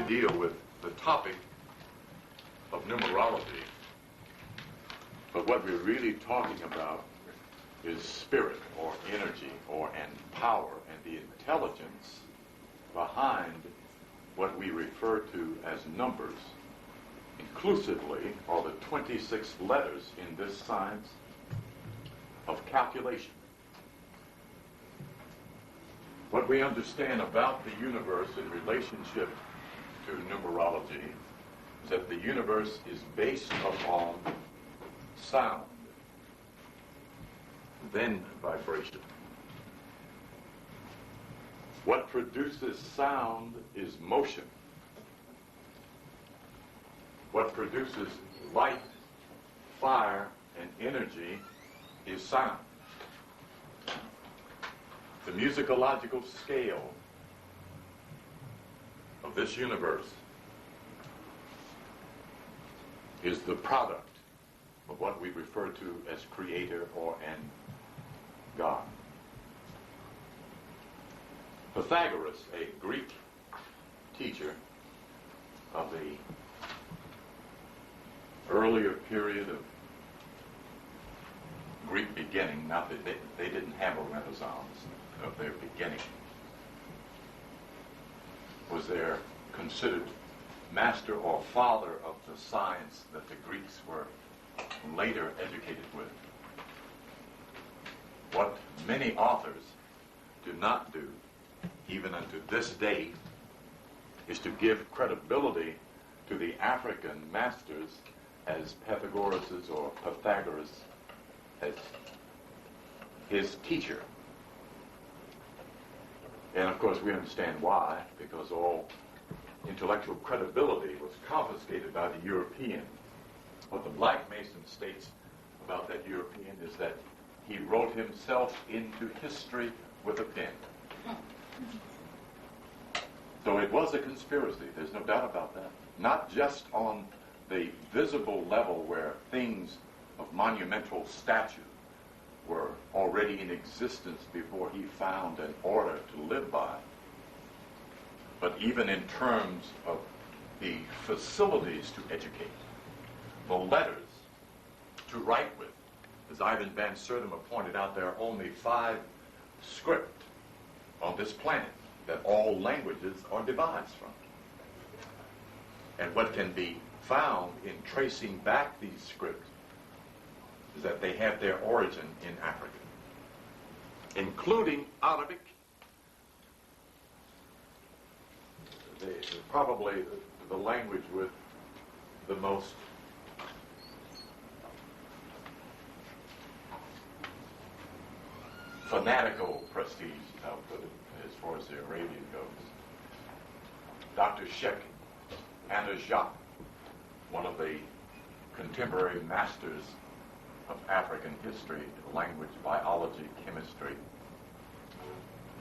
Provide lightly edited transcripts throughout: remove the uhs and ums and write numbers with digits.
deal with the topic of numerology, but what we're really talking about is spirit or energy and power and the intelligence behind what we refer to as numbers. Inclusively are the 26 letters in this science of calculation. What we understand about the universe in relationship to numerology is that the universe is based upon sound, then vibration. What produces sound is motion. What produces light, fire, and energy is sound. The musicological scale of this universe is the product of what we refer to as creator and God. Pythagoras, a Greek teacher of the earlier period of Greek beginning, not that they didn't have a renaissance of their beginning, was their considered master or father of the science that the Greeks were later educated with. What many authors do not do, even unto this day, is to give credibility to the African masters as Pythagoras's or Pythagoras as his teacher. And of course we understand why, because all intellectual credibility was confiscated by the European. What the Black Mason states about that European is that he wrote himself into history with a pen. So it was a conspiracy, there's no doubt about that. Not just on the visible level where things of monumental stature were already in existence before he found an order to live by, but even in terms of the facilities to educate, the letters to write with. As Ivan Van Sertima pointed out, there are only 5 script on this planet that all languages are devised from. And what can be found in tracing back these scripts is that they have their origin in Africa, including Arabic, probably the language with the most fanatical prestige, I'll put it, as far as the Arabian goes. Dr. Sheikh Anta Jacques, one of the contemporary masters of African history, language, biology, chemistry,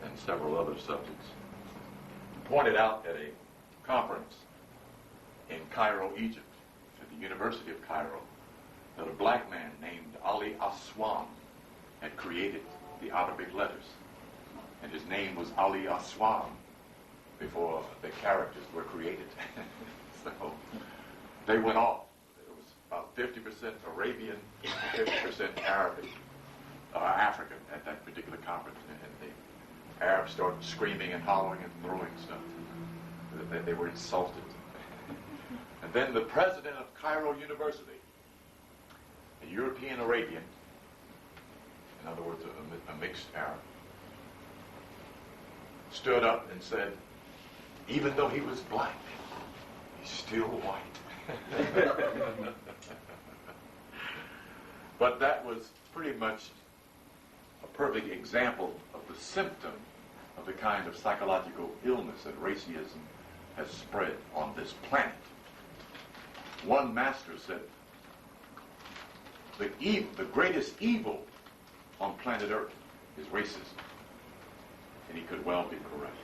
and several other subjects, pointed out at a conference in Cairo, Egypt, at the University of Cairo, that a black man named Ali Aswan had created the Arabic letters. And his name was Ali Aswan before the characters were created. So they went off. It was about 50% Arabian, 50% Arabic, African at that particular conference. And the Arabs started screaming and hollering and throwing stuff. They were insulted. And then the president of Cairo University, a European Arabian, in other words, a mixed Arab, stood up and said, even though he was black, he's still white. But that was pretty much a perfect example of the symptom of the kind of psychological illness that racism has spread on this planet. One master said, the greatest evil on planet Earth is racism. And he could well be correct.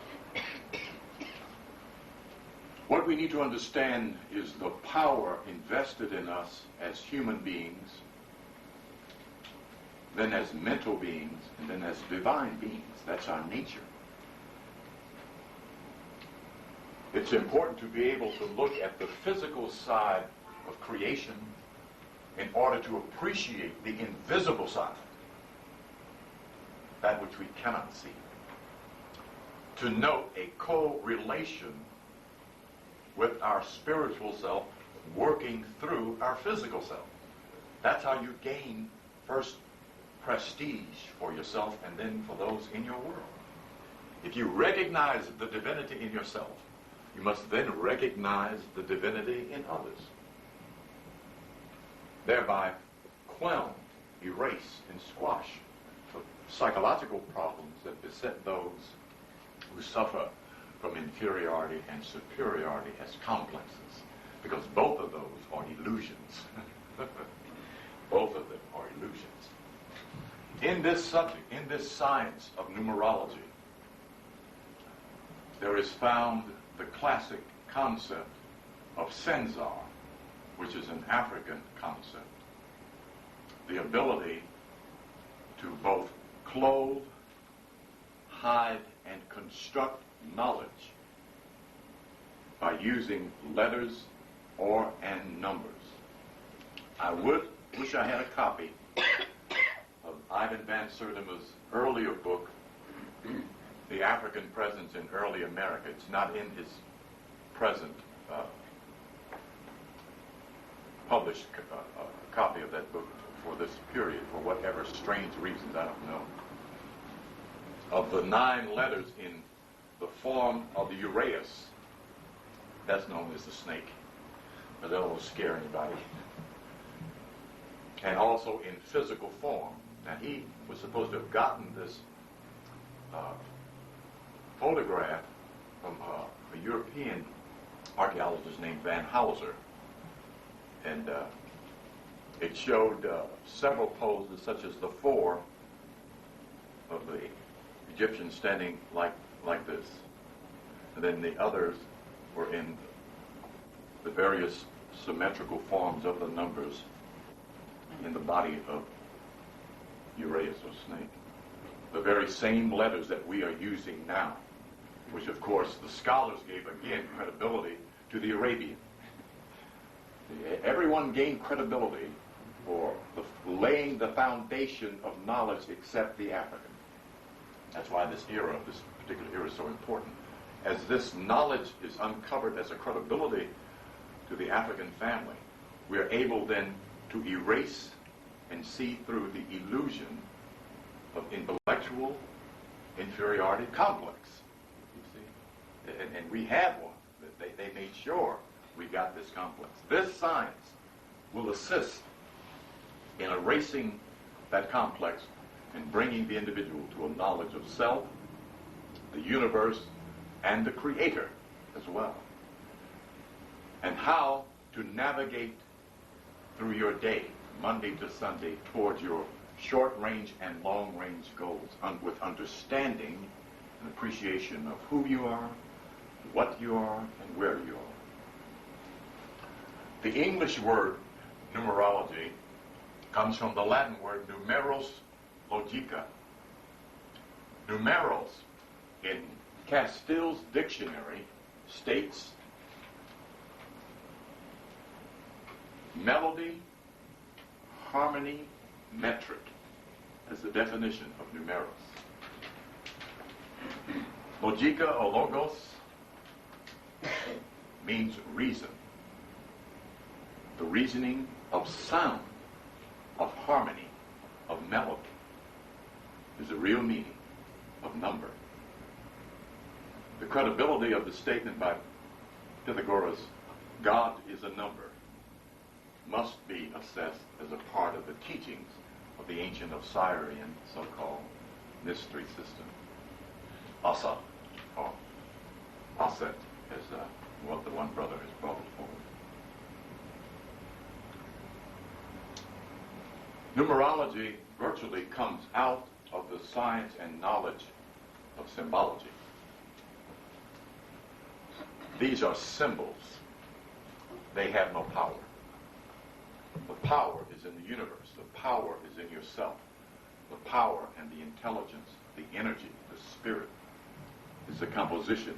What we need to understand is the power invested in us as human beings, then as mental beings, and then as divine beings. That's our nature. It's important to be able to look at the physical side of creation in order to appreciate the invisible side, that which we cannot see. To note a correlation with our spiritual self working through our physical self. That's how you gain first prestige for yourself and then for those in your world. If you recognize the divinity in yourself, you must then recognize the divinity in others. Thereby quell, erase, and squash the psychological problems that beset those who suffer from inferiority and superiority as complexes, because both of those are illusions. Both of them are illusions. In this subject, in this science of numerology, there is found the classic concept of senzar, which is an African concept. The ability to both clothe, hide, and construct knowledge by using letters and numbers. I wish I had a copy of Ivan Van Sertima's earlier book, The African Presence in Early America. It's not in his present published copy of that book for this period, for whatever strange reasons, I don't know. Of the 9 letters in the form of the Uraeus, that's known as the snake, but that won't scare anybody. And also in physical form. Now he was supposed to have gotten this photograph from a European archaeologist named Van Hauser. And it showed several poses, such as the 4 of the Egyptians standing like this. And then the others were in the various symmetrical forms of the numbers in the body of Uraeus or snake. The very same letters that we are using now, which of course the scholars gave again credibility to the Arabian. Everyone gained credibility for laying the foundation of knowledge except the African. That's why this particular era is so important. As this knowledge is uncovered as a credibility to the African family, we are able then to erase and see through the illusion of intellectual inferiority complex. You see? And we have one. They made sure we got this complex. This science will assist in erasing that complex and bringing the individual to a knowledge of self, the universe, and the Creator as well. And how to navigate through your day, Monday to Sunday, towards your short-range and long-range goals with understanding and appreciation of who you are, what you are, and where you are. The English word numerology comes from the Latin word numeros logica. Numeros in Castille's dictionary states melody, harmony, metric as the definition of numeros. Logica or logos means reason. The reasoning of sound, of harmony, of melody is the real meaning of number. The credibility of the statement by Pythagoras, God is a number, must be assessed as a part of the teachings of the ancient Osirian so-called mystery system. Asa, or Aset, as what the one brother has brought it forward. Numerology virtually comes out of the science and knowledge of symbology. These are symbols. They have no power. The power is in the universe. The power is in yourself. The power and the intelligence, the energy, the spirit is the composition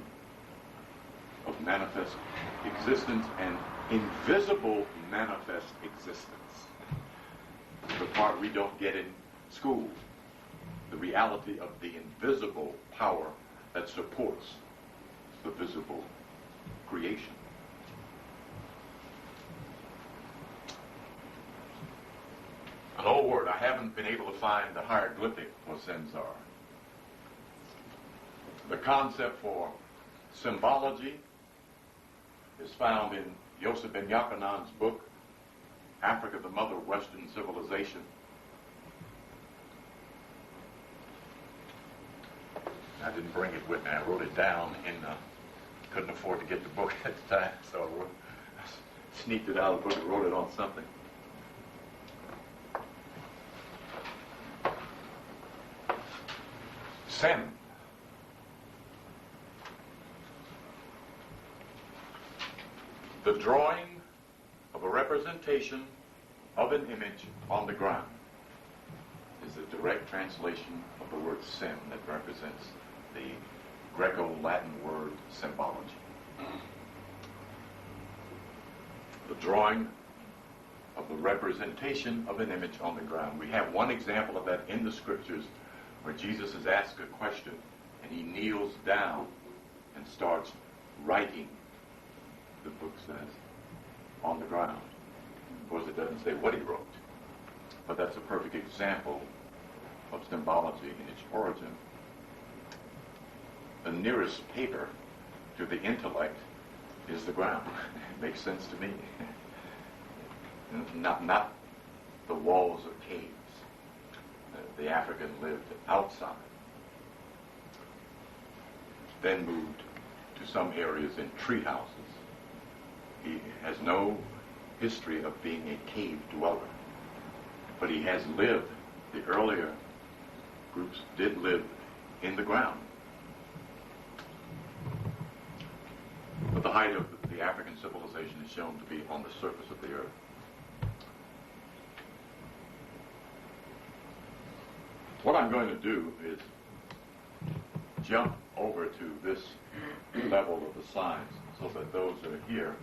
of manifest existence and invisible manifest existence. The part we don't get in school. The reality of the invisible power that supports the visible creation. An old word, I haven't been able to find the hieroglyphic for Senzar. The concept for symbology is found in Yosef Ben Yachanan's book, Africa, the Mother of Western Civilization. I didn't bring it with me. I wrote it down and couldn't afford to get the book at the time, so I sneaked it out of the book and wrote it on something. Sem. The drawing of a representation of an image on the ground is a direct translation of the word sem that represents the Greco-Latin word symbology. The drawing of the representation of an image on the ground. We have one example of that in the scriptures where Jesus is asked a question and he kneels down and starts writing, the book says, on the ground. Of course, it doesn't say what he wrote, but that's a perfect example of symbology in its origin. The nearest paper to the intellect is the ground. It makes sense to me. Not the walls of caves. The African lived outside, then moved to some areas in tree houses. He has no history of being a cave dweller, but he has lived, the earlier groups did live in the ground. But the height of the African civilization is shown to be on the surface of the earth. What I'm going to do is jump over to this level of the signs so that those that are here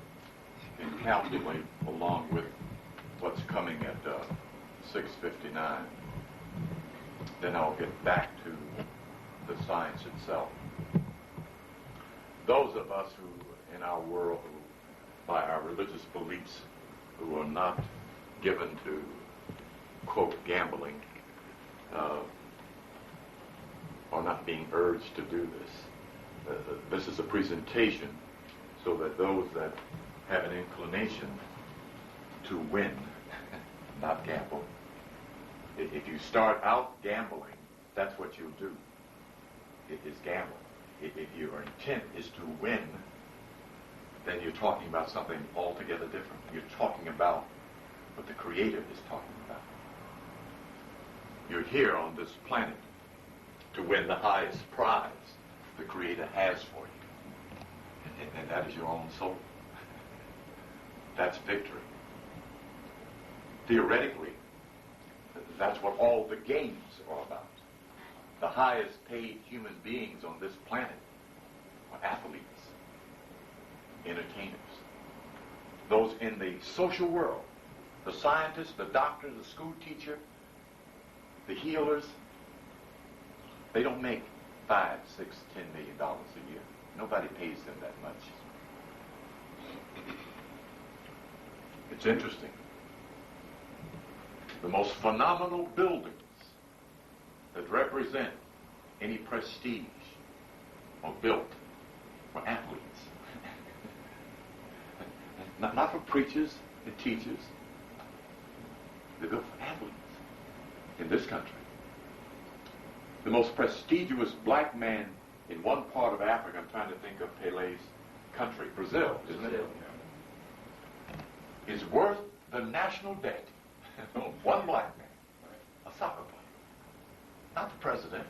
can calculate along with what's coming at 6:59. Then I'll get back to the science itself. Those of us who, in our world, who, by our religious beliefs, who are not given to, quote, gambling, are not being urged to do this. This is a presentation so that those that have an inclination to win, not gamble. If you start out gambling, that's what you'll do. It is gambling. If your intent is to win, then you're talking about something altogether different. You're talking about what the Creator is talking about. You're here on this planet to win the highest prize the Creator has for you. And that is your own soul. That's victory. Theoretically, that's what all the games are about. The highest paid human beings on this planet are athletes, entertainers. Those in the social world, the scientist, the doctor, the school teacher, the healers, they don't make $5, $6, $10 million a year. Nobody pays them that much. It's interesting. The most phenomenal buildings that represent any prestige are built for athletes. not for preachers and teachers. They're built for athletes in this country. The most prestigious black man in one part of Africa, I'm trying to think of Pele's country, Brazil, isn't it? Is worth the national debt of one black man, a soccer player. Not the president,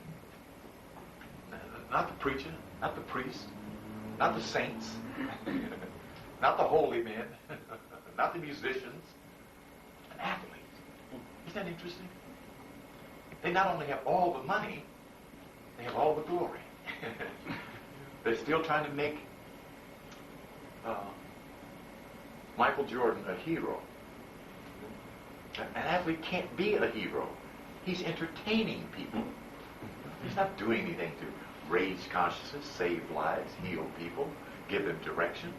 not the preacher, not the priest, not the saints, not the holy men, not the musicians, an athlete. Isn't that interesting? They not only have all the money, they have all the glory. They're still trying to make Michael Jordan a hero? An athlete can't be a hero. He's entertaining people. He's not doing anything to raise consciousness, save lives, heal people, give them direction.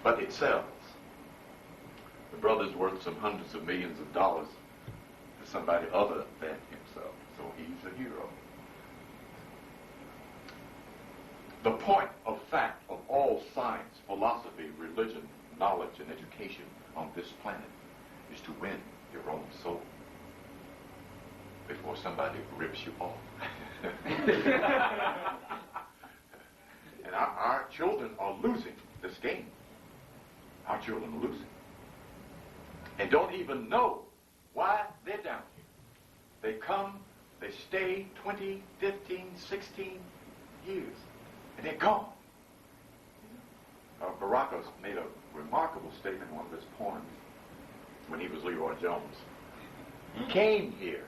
But it sells. The brother's worth some hundreds of millions of dollars to somebody other than himself. So he's a hero. The point of fact of all science, philosophy, religion, knowledge, and education on this planet is to win your own soul before somebody rips you off. And our children are losing this game. Our children are losing. And don't even know why they're down here. They come, they stay 20, 15, 16 years, and they're gone. Baracus made a remarkable statement in one of his poems when he was Leroy Jones. He came here,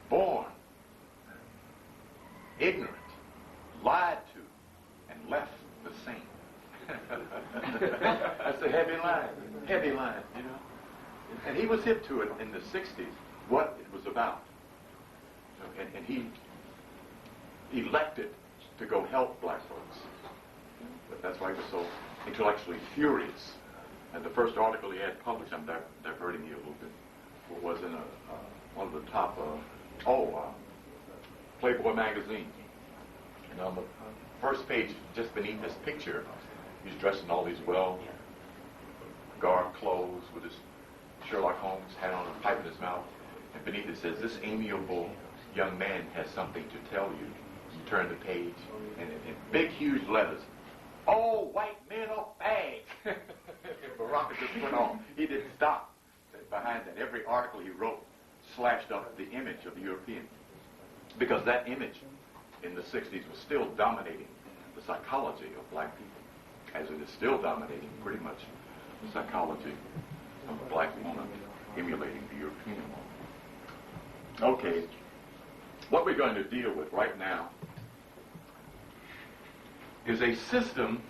born, ignorant, lied to, and left the same. That's a heavy line, you know. And he was hip to it in the 60s, what it was about. And he elected to go help black folks. But that's why he was so intellectually furious. And the first article he had published, I'm diverting you a little bit, was in one of the top, Playboy magazine. And on the first page, just beneath his picture, he's dressed in all these well-garbed clothes with his Sherlock Holmes hat on and a pipe in his mouth. And beneath it says, "This amiable young man has something to tell you." You turn the page, and in big, huge letters, "All white men are fags." Baraka just went on. He didn't stop. Behind that, every article he wrote slashed up the image of the European. Because that image in the 60s was still dominating the psychology of black people, as it is still dominating pretty much the psychology of a black woman emulating the European woman. Okay, what we're going to deal with right now is a system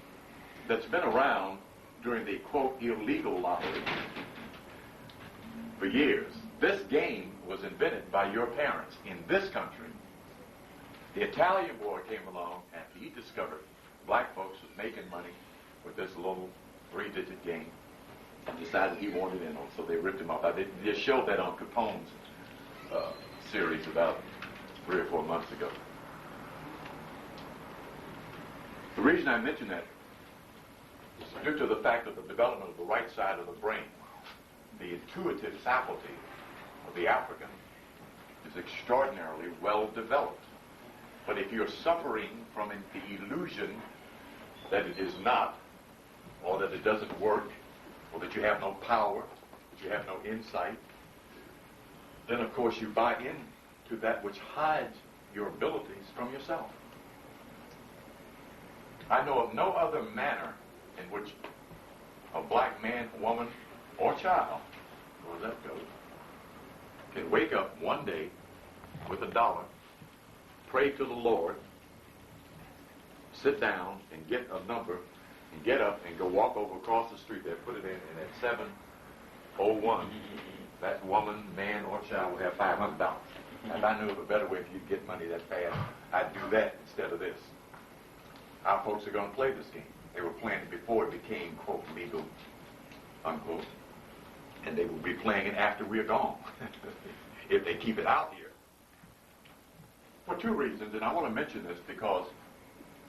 that's been around during the, quote, illegal lottery for years. This game was invented by your parents in this country. The Italian boy came along after he discovered black folks was making money with this little 3-digit game and decided he wanted in on it, so they ripped him off. They just showed that on Capone's series about 3 or 4 months ago. The reason I mention that is due to the fact that the development of the right side of the brain, the intuitive faculty of the African, is extraordinarily well developed. But if you're suffering from the illusion that it is not, or that it doesn't work, or that you have no power, that you have no insight, then of course you buy into that which hides your abilities from yourself. I know of no other manner in which a black man, woman, or child, where that goes, can wake up one day with $1, pray to the Lord, sit down and get a number, and get up and go walk over across the street there, put it in, and at 7:01, that woman, man, or child will have $500. If I knew of a better way for you to get money that fast, I'd do that instead of this. Our folks are going to play this game. They were playing it before it became, quote, legal, unquote. And they will be playing it after we're gone, if they keep it out here. For 2 reasons, and I want to mention this because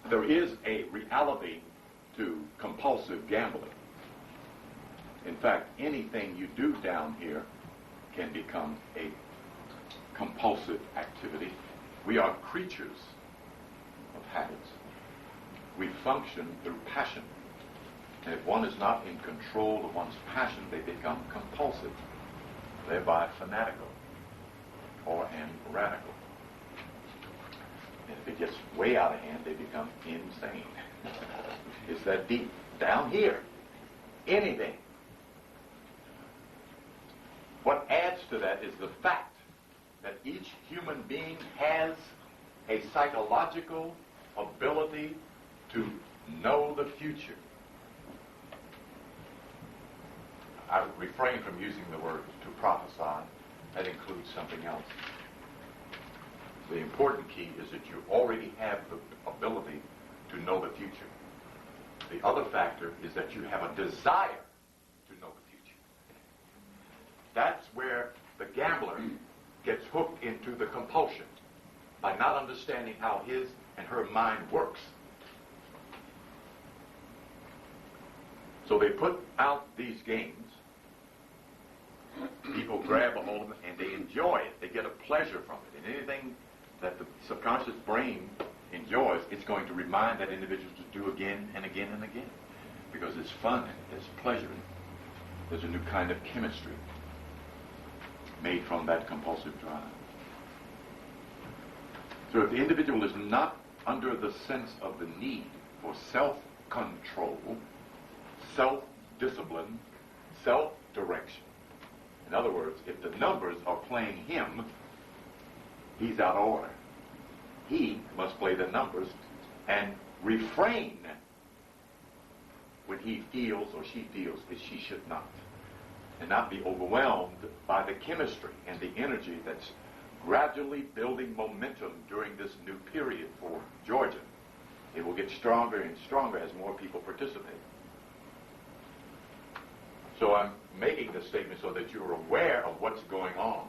there is a reality to compulsive gambling. In fact, anything you do down here can become a compulsive activity. We are creatures of habits. We function through passion. And if one is not in control of one's passion, they become compulsive, thereby fanatical or radical. And if it gets way out of hand, they become insane. It's that deep. Down here, anything. What adds to that is the fact that each human being has a psychological ability to know the future. I refrain from using the word to prophesy. That includes something else. The important key is that you already have the ability to know the future. The other factor is that you have a desire to know the future. That's where the gambler gets hooked into the compulsion by not understanding how his and her mind works. So they put out these games. People grab a hold of it and they enjoy it. They get a pleasure from it. And anything that the subconscious brain enjoys, it's going to remind that individual to do again and again and again. Because it's fun, there's pleasure. There's a new kind of chemistry made from that compulsive drive. So if the individual is not under the sense of the need for self-control, self-discipline, self-direction, in other words, if the numbers are playing him, he's out of order. He must play the numbers and refrain when he feels or she feels that she should not. And not be overwhelmed by the chemistry and the energy that's gradually building momentum during this new period for Georgia. It will get stronger and stronger as more people participate. So I'm making this statement so that you're aware of what's going on.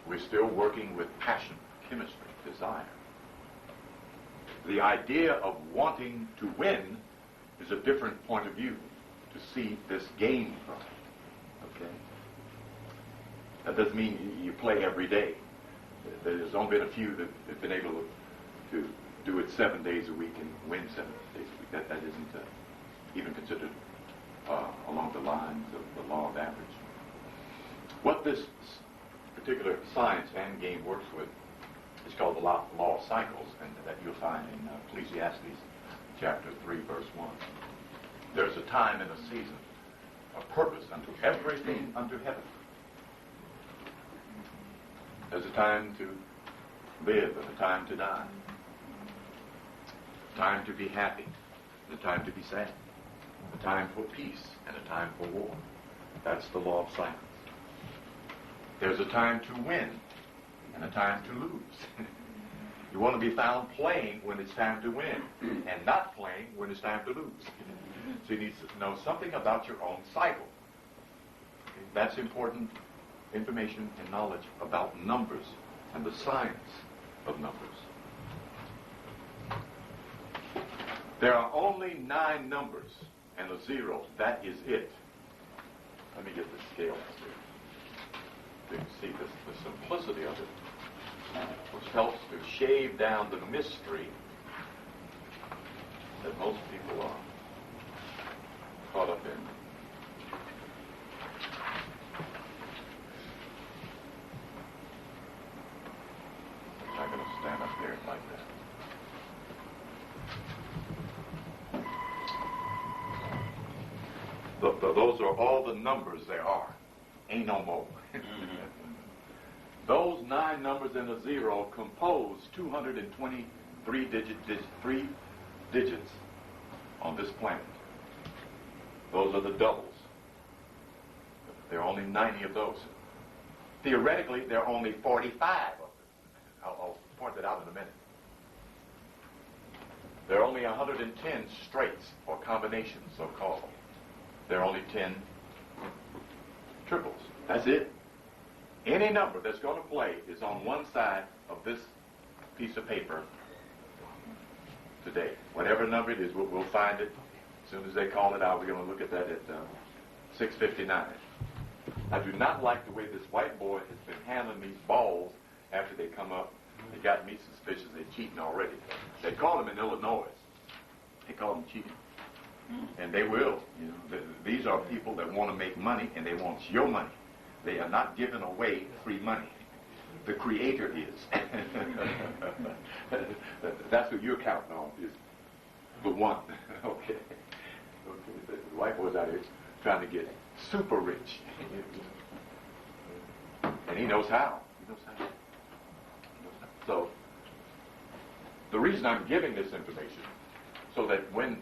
We're still working with passion, chemistry, desire. The idea of wanting to win is a different point of view to see this game from. Okay? That doesn't mean you play every day. There's only been a few that have been able to do it 7 days a week and win 7 days a week. That isn't even considered along the lines of the law of average. What this particular science and game works with is called the law of cycles, and that you'll find in Ecclesiastes chapter 3, verse 1. There's a time and a season, a purpose unto everything under heaven. There's a time to live and a time to die. A time to be happy and a time to be sad. A time for peace and a time for war. That's the law of cycles. There's a time to win and a time to lose. You want to be found playing when it's time to win and not playing when it's time to lose. So you need to know something about your own cycle. Okay? That's important information and knowledge about numbers and the science of numbers. There are only 9 numbers and a 0. That is it. Let me get the scale up here. You can see the simplicity of it, which helps to shave down the mystery that most people are caught up in. I'm not going to stand up here like that. Those are all the numbers there are. Ain't no more. Those 9 numbers and a 0 compose 223 digits on this planet. Those are the doubles. There are only 90 of those. Theoretically, there are only 45 of them. I'll point that out in a minute. There are only 110 straights or combinations, so-called. There are only 10 triples. That's it. Any number that's going to play is on one side of this piece of paper today. Whatever number it is, we'll find it. As soon as they call it out, we're going to look at that at 6:59. I do not like the way this white boy has been handling these balls after they come up. They got me suspicious they're cheating already. They call them in Illinois. They call them cheating. And they will. You know, these are people that want to make money, and they want your money. They are not giving away free money. The Creator is. That's what you're counting on, is the one. Okay. The white boy's out here trying to get super rich. And he knows how. He knows how. So, the reason I'm giving this information, so that when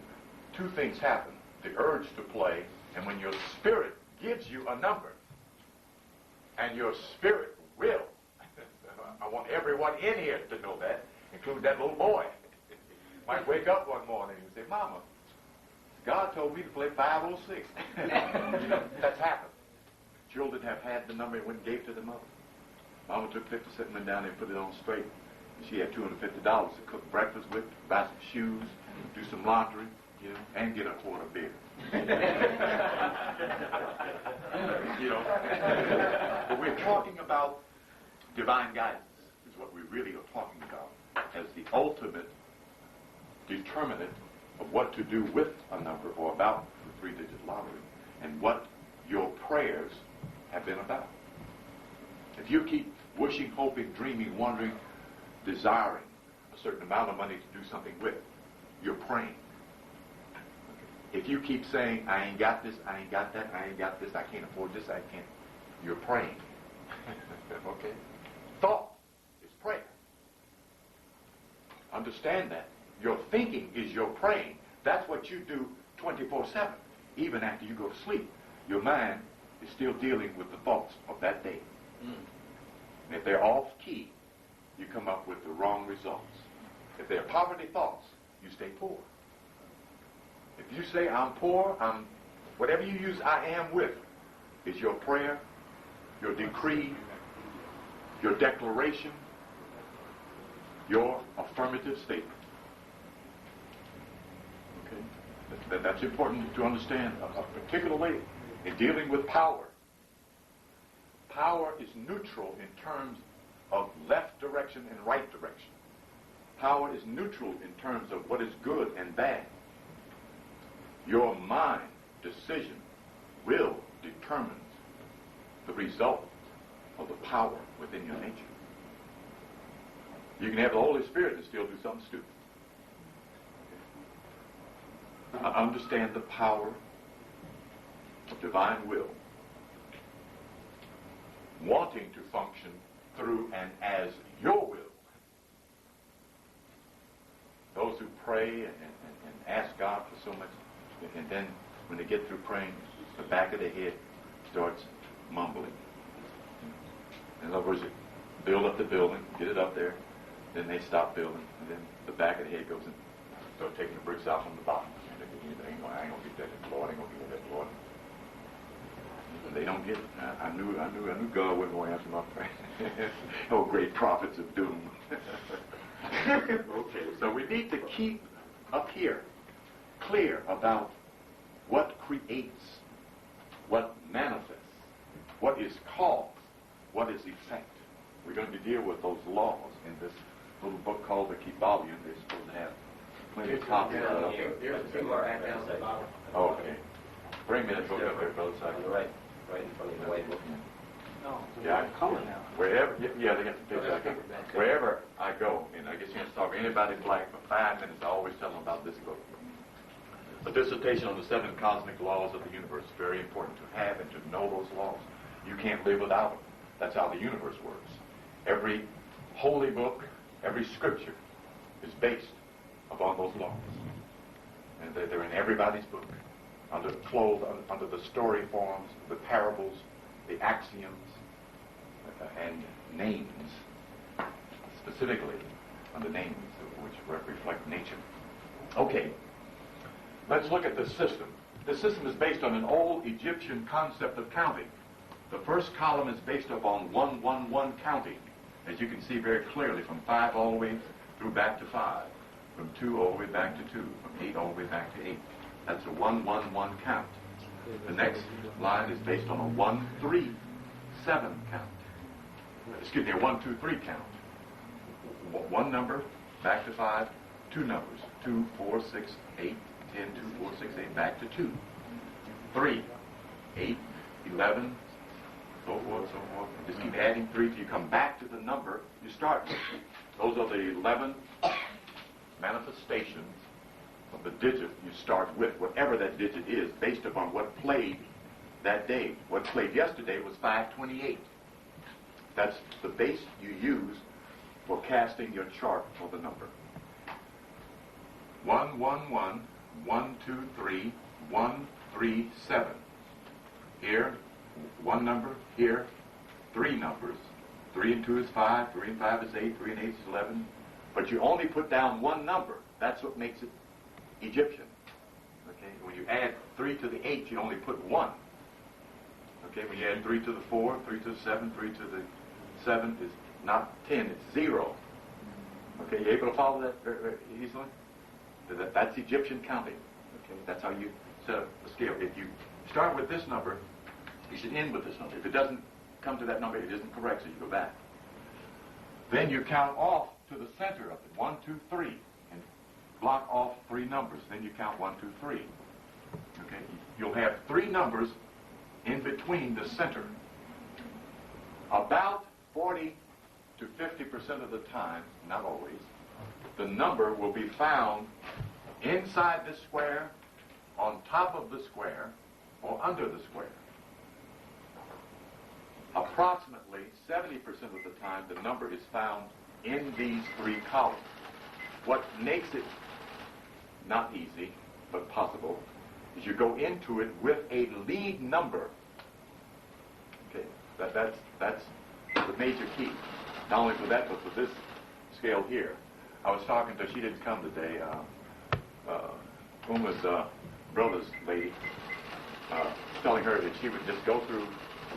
2 things happen, the urge to play And when your spirit gives you a number, and your spirit will, I want everyone in here to know that, including that little boy. Might wake up one morning and say, Mama, God told me to play 506. That's happened. Children have had the number and went and gave it to the mother. Mama took 50 cents, went down there and put it on straight. And she had $250 to cook breakfast with, buy some shoes, do some laundry, and get a quart of beer. But we're talking about divine guidance, is what we really are talking about, as the ultimate determinant of what to do with a number or about the three-digit lottery, and what your prayers have been about. If you keep wishing, hoping, dreaming, wondering, desiring a certain amount of money to do something with, you're praying. If you keep saying, I ain't got this, I ain't got that, I ain't got this, I can't afford this, I can't, you're praying. Okay? Thought is prayer. Understand that. Your thinking is your praying. That's what you do 24/7. Even after you go to sleep, your mind is still dealing with the thoughts of that day. And if they're off key, you come up with the wrong results. If they're poverty thoughts, you stay poor. If you say, I'm poor, whatever you use I am with, is your prayer, your decree, your declaration, your affirmative statement. Okay? That's important to understand, particularly in dealing with power. Power is neutral in terms of left direction and right direction. Power is neutral in terms of what is good and bad. Your mind, decision, will determines the result of the power within your nature. You can have the Holy Spirit and still do something stupid. Understand the power of divine will, wanting to function through and as your will. Those who pray and ask God for so much, and then when they get through praying, the back of their head starts mumbling. In other words, build up the building, get it up there, then they stop building, and then the back of the head goes and start taking the bricks out from the bottom. I ain't gonna get that, Lord. I ain't gonna get that, Lord. They don't get it. I knew God wasn't going to answer my prayer. Oh, great prophets of doom. Okay, so we need to keep up here clear about what creates, what manifests, what is cause, what is effect. We're going to deal with those laws in this little book called the Kybalion. They're supposed to have plenty of copies of it. Here's two more right down the bottom. Okay. Bring me that book up there, Brother Simon. Right in front of the white book. No, yeah, color now. Wherever, yeah, they got the picture. Wherever I go, and I guess you can talk to anybody black for 5 minutes, I always tell them about this book. A dissertation on the 7 cosmic laws of the universe is very important to have and to know those laws. You can't live without them. That's how the universe works. Every holy book, every scripture is based upon those laws. And they're in everybody's book, clothed under the story forms, the parables, the axioms, and names, specifically under names which reflect nature. Okay, let's look at this system. This system is based on an old Egyptian concept of counting. The first column is based upon 1-1-1 counting, as you can see very clearly, from 5 all the way through back to 5, from 2 all the way back to 2, from 8 all the way back to 8. That's a 1-1-1 count. The next line is based on a 1-3-7 count. Excuse me, a 1-2-3 count. One number, back to 5, 2 numbers, 2, 4, 6, 8, 10, 2, 4, 6, 8, back to 2. 3, 8, 11, so forth, so forth. Just keep adding 3 till you come back to the number you start with. Those are the 11 manifestations of the digit you start with, whatever that digit is, based upon what played that day. What played yesterday was 528. That's the base you use for casting your chart for the number. 1-1-1, 1-2-3, 1-3-7. here, one number, here, three numbers. 3 and 2 is 5, 3 and 5 is 8, 3 and 8 is 11. But you only put down one number. That's what makes it Egyptian. Okay? When you add 3 to the 8, you only put 1. Okay? When you add 3 to the 4, 3 to the 7, 3 to the 7 is not 10, it's 0. Okay? You able to follow that very, very easily? That's Egyptian counting. Okay? That's how you set up the scale. If you start with this number, you should end with this number. If it doesn't come to that number, it isn't correct, so you go back. Then you count off to the center of it, 1, 2, 3, and block off 3 numbers. Then you count 1, 2, 3. Okay? You'll have 3 numbers in between the center. About 40 to 50% of the time, not always, the number will be found inside the square, on top of the square, or under the square. Approximately 70% of the time, the number is found in these 3 columns. What makes it not easy, but possible, is you go into it with a lead number. Okay, that's the major key. Not only for that, but for this scale here. I was talking to her, she didn't come today, Uma's brother's lady, telling her that she would just go through,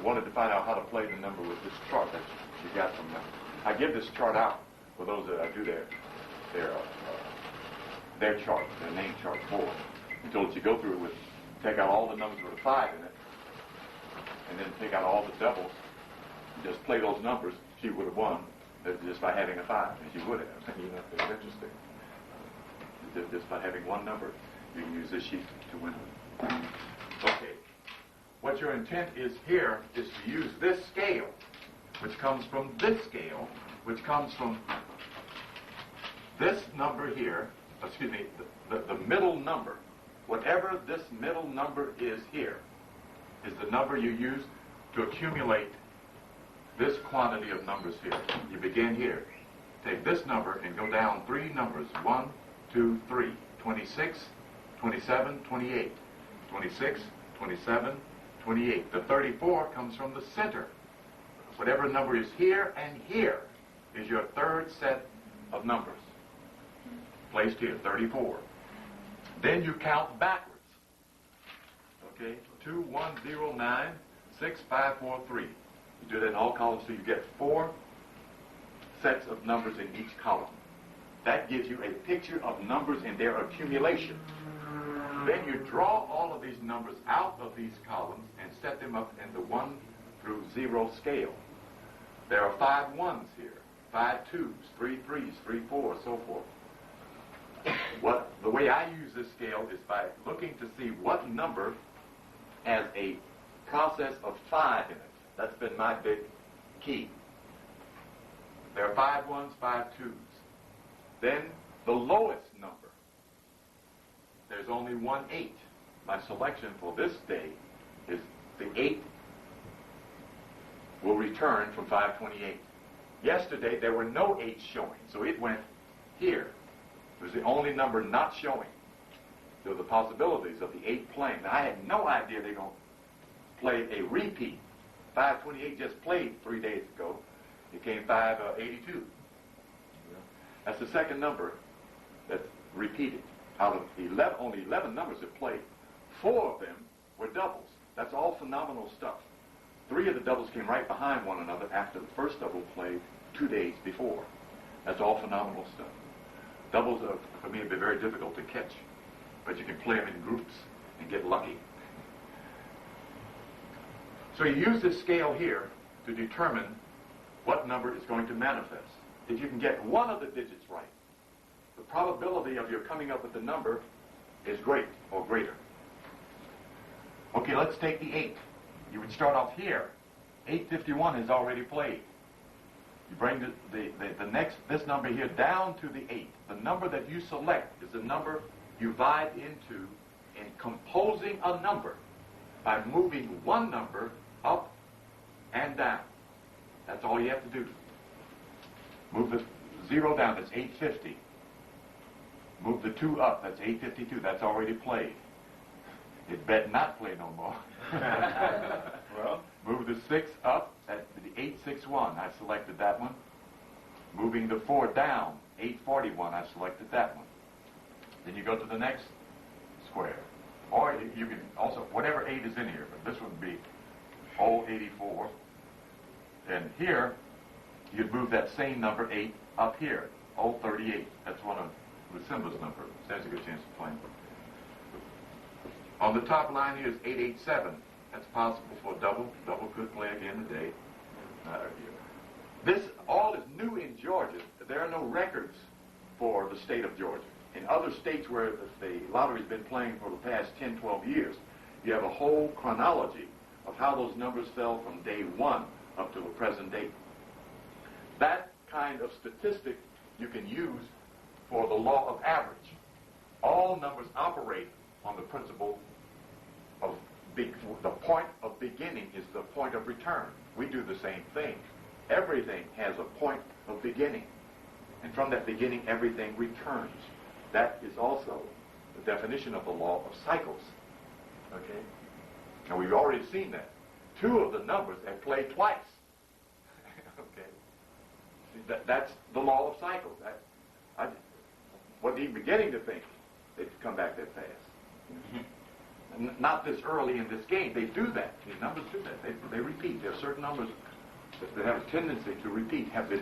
wanted to find out how to play the number with this chart that she got from them. I give this chart out for those that I do their chart, their name chart for. And told you go through it with, take out all the numbers with a 5 in it, and then take out all the doubles, and just play those numbers. She would have won just by having a 5, and she would have. You know, it's interesting. Just by having one number, you can use this sheet to win. Okay. What your intent is here is to use this scale, which comes from this scale, which comes from this number here, excuse me, the middle number. Whatever this middle number is here is the number you use to accumulate this quantity of numbers here. You begin here. Take this number and go down 3 numbers. 1, 2, 3. 26, 27, 28. 26, 27, 28. The 34 comes from the center. Whatever number is here and here is your third set of numbers. Placed here, 34. Then you count backwards. Okay, 2, 1, 0, 9, 6, 5, 4, 3. You do that in all columns so you get 4 sets of numbers in each column. That gives you a picture of numbers in their accumulation. Then you draw all of these numbers out of these columns and set them up in the 1 through 0 scale. There are 5 1s here, 5 2s, 3 3s, 3 4s, so forth. The way I use this scale is by looking to see what number has a process of 5 in it. That's been my big key. There are 5 1s, 5 2s. Then the lowest number. There's only 1 8. My selection for this day is the 8 will return from 528. Yesterday there were no 8s showing, so it went here. It was the only number not showing. There were the possibilities of the 8 playing. Now, I had no idea they were going to play a repeat. 528 just played 3 days ago. It came 582. That's the second number that's repeated. Out of 11, only 11 numbers that played. 4 of them were doubles. That's all phenomenal stuff. 3 of the doubles came right behind one another after the first double played 2 days before. That's all phenomenal stuff. Doubles are, for me, have been very difficult to catch, but you can play them in groups and get lucky. So you use this scale here to determine what number is going to manifest. If you can get one of the digits right, the probability of your coming up with the number is great or greater. Okay, let's take the 8. You would start off here. 851 is already played. You bring this number here down to the 8. The number that you select is the number you vibe into in composing a number by moving one number up and down. That's all you have to do. Move the 0 down, that's 850. Move the 2 up, that's 852. That's already played. It better not play no more. Well, Move the 6 up at the 861. I selected that one. Moving the 4 down, 841. I selected that one. Then you go to the next square. Or you can also, whatever 8 is in here, but this would be 084. And here, you'd move that same number 8 up here, 038. That's one of the simplest numbers. Stands a good chance of playing. On the top line here is 887. That's possible for double. Double could play again today. This all is new in Georgia. There are no records for the state of Georgia. In other states where the lottery's been playing for the past 10, 12 years, you have a whole chronology of how those numbers fell from day 1 up to the present date. That kind of statistic you can use for the law of average. All numbers operate on the principle of the point of beginning is the point of return. We do the same thing. Everything has a point of beginning. And from that beginning, everything returns. That is also the definition of the law of cycles. Okay? And we've already seen that. 2 of the numbers have played twice. Okay? That's the law of cycles. I wasn't even beginning to think they'd come back that fast. Not this early in this game. They do that. These numbers do that. They repeat. There are certain numbers that have a tendency to repeat, have been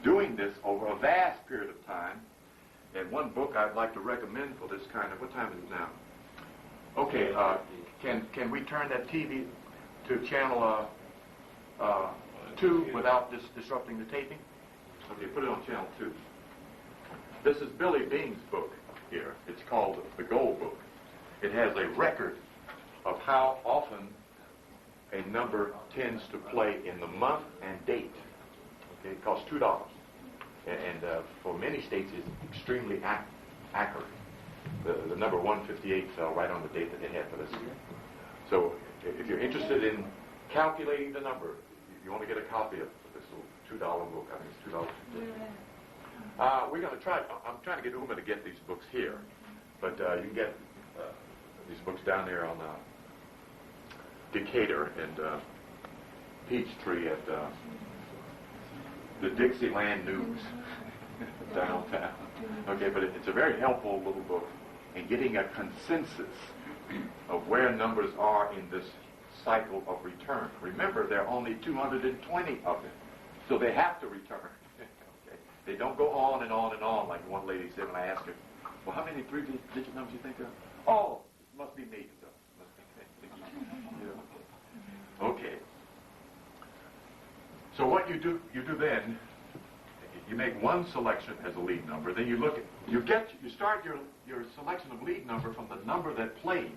doing this over a vast period of time. And one book I'd like to recommend for this kind of, what time is it now? Okay, can we turn that TV to channel 2 without disrupting the taping? Okay, put it on channel 2. This is Billy Bing's book here. It's called The Gold Book. It has a record of how often a number tends to play in the month and date. Okay, it costs $2. And for many states it's extremely accurate. The number 158 fell right on the date that they had for this year. So if you're interested in calculating the number, you want to get a copy of this little $2 book. I think it's $2.50. We're going to try. I'm trying to get Uma to get these books here, but you can get these books down there on Decatur and Peachtree at the Dixieland News downtown. Okay, but it's a very helpful little book in getting a consensus of where numbers are in this cycle of return. Remember, there are only 220 of them, so they have to return. Okay? They don't go on and on and on, like one lady said when I asked her, well, how many 3-digit numbers do you think of? Oh, it must be me. Okay. So what you do then, you make one selection as a lead number, then you look at, you start your selection of lead number from the number that played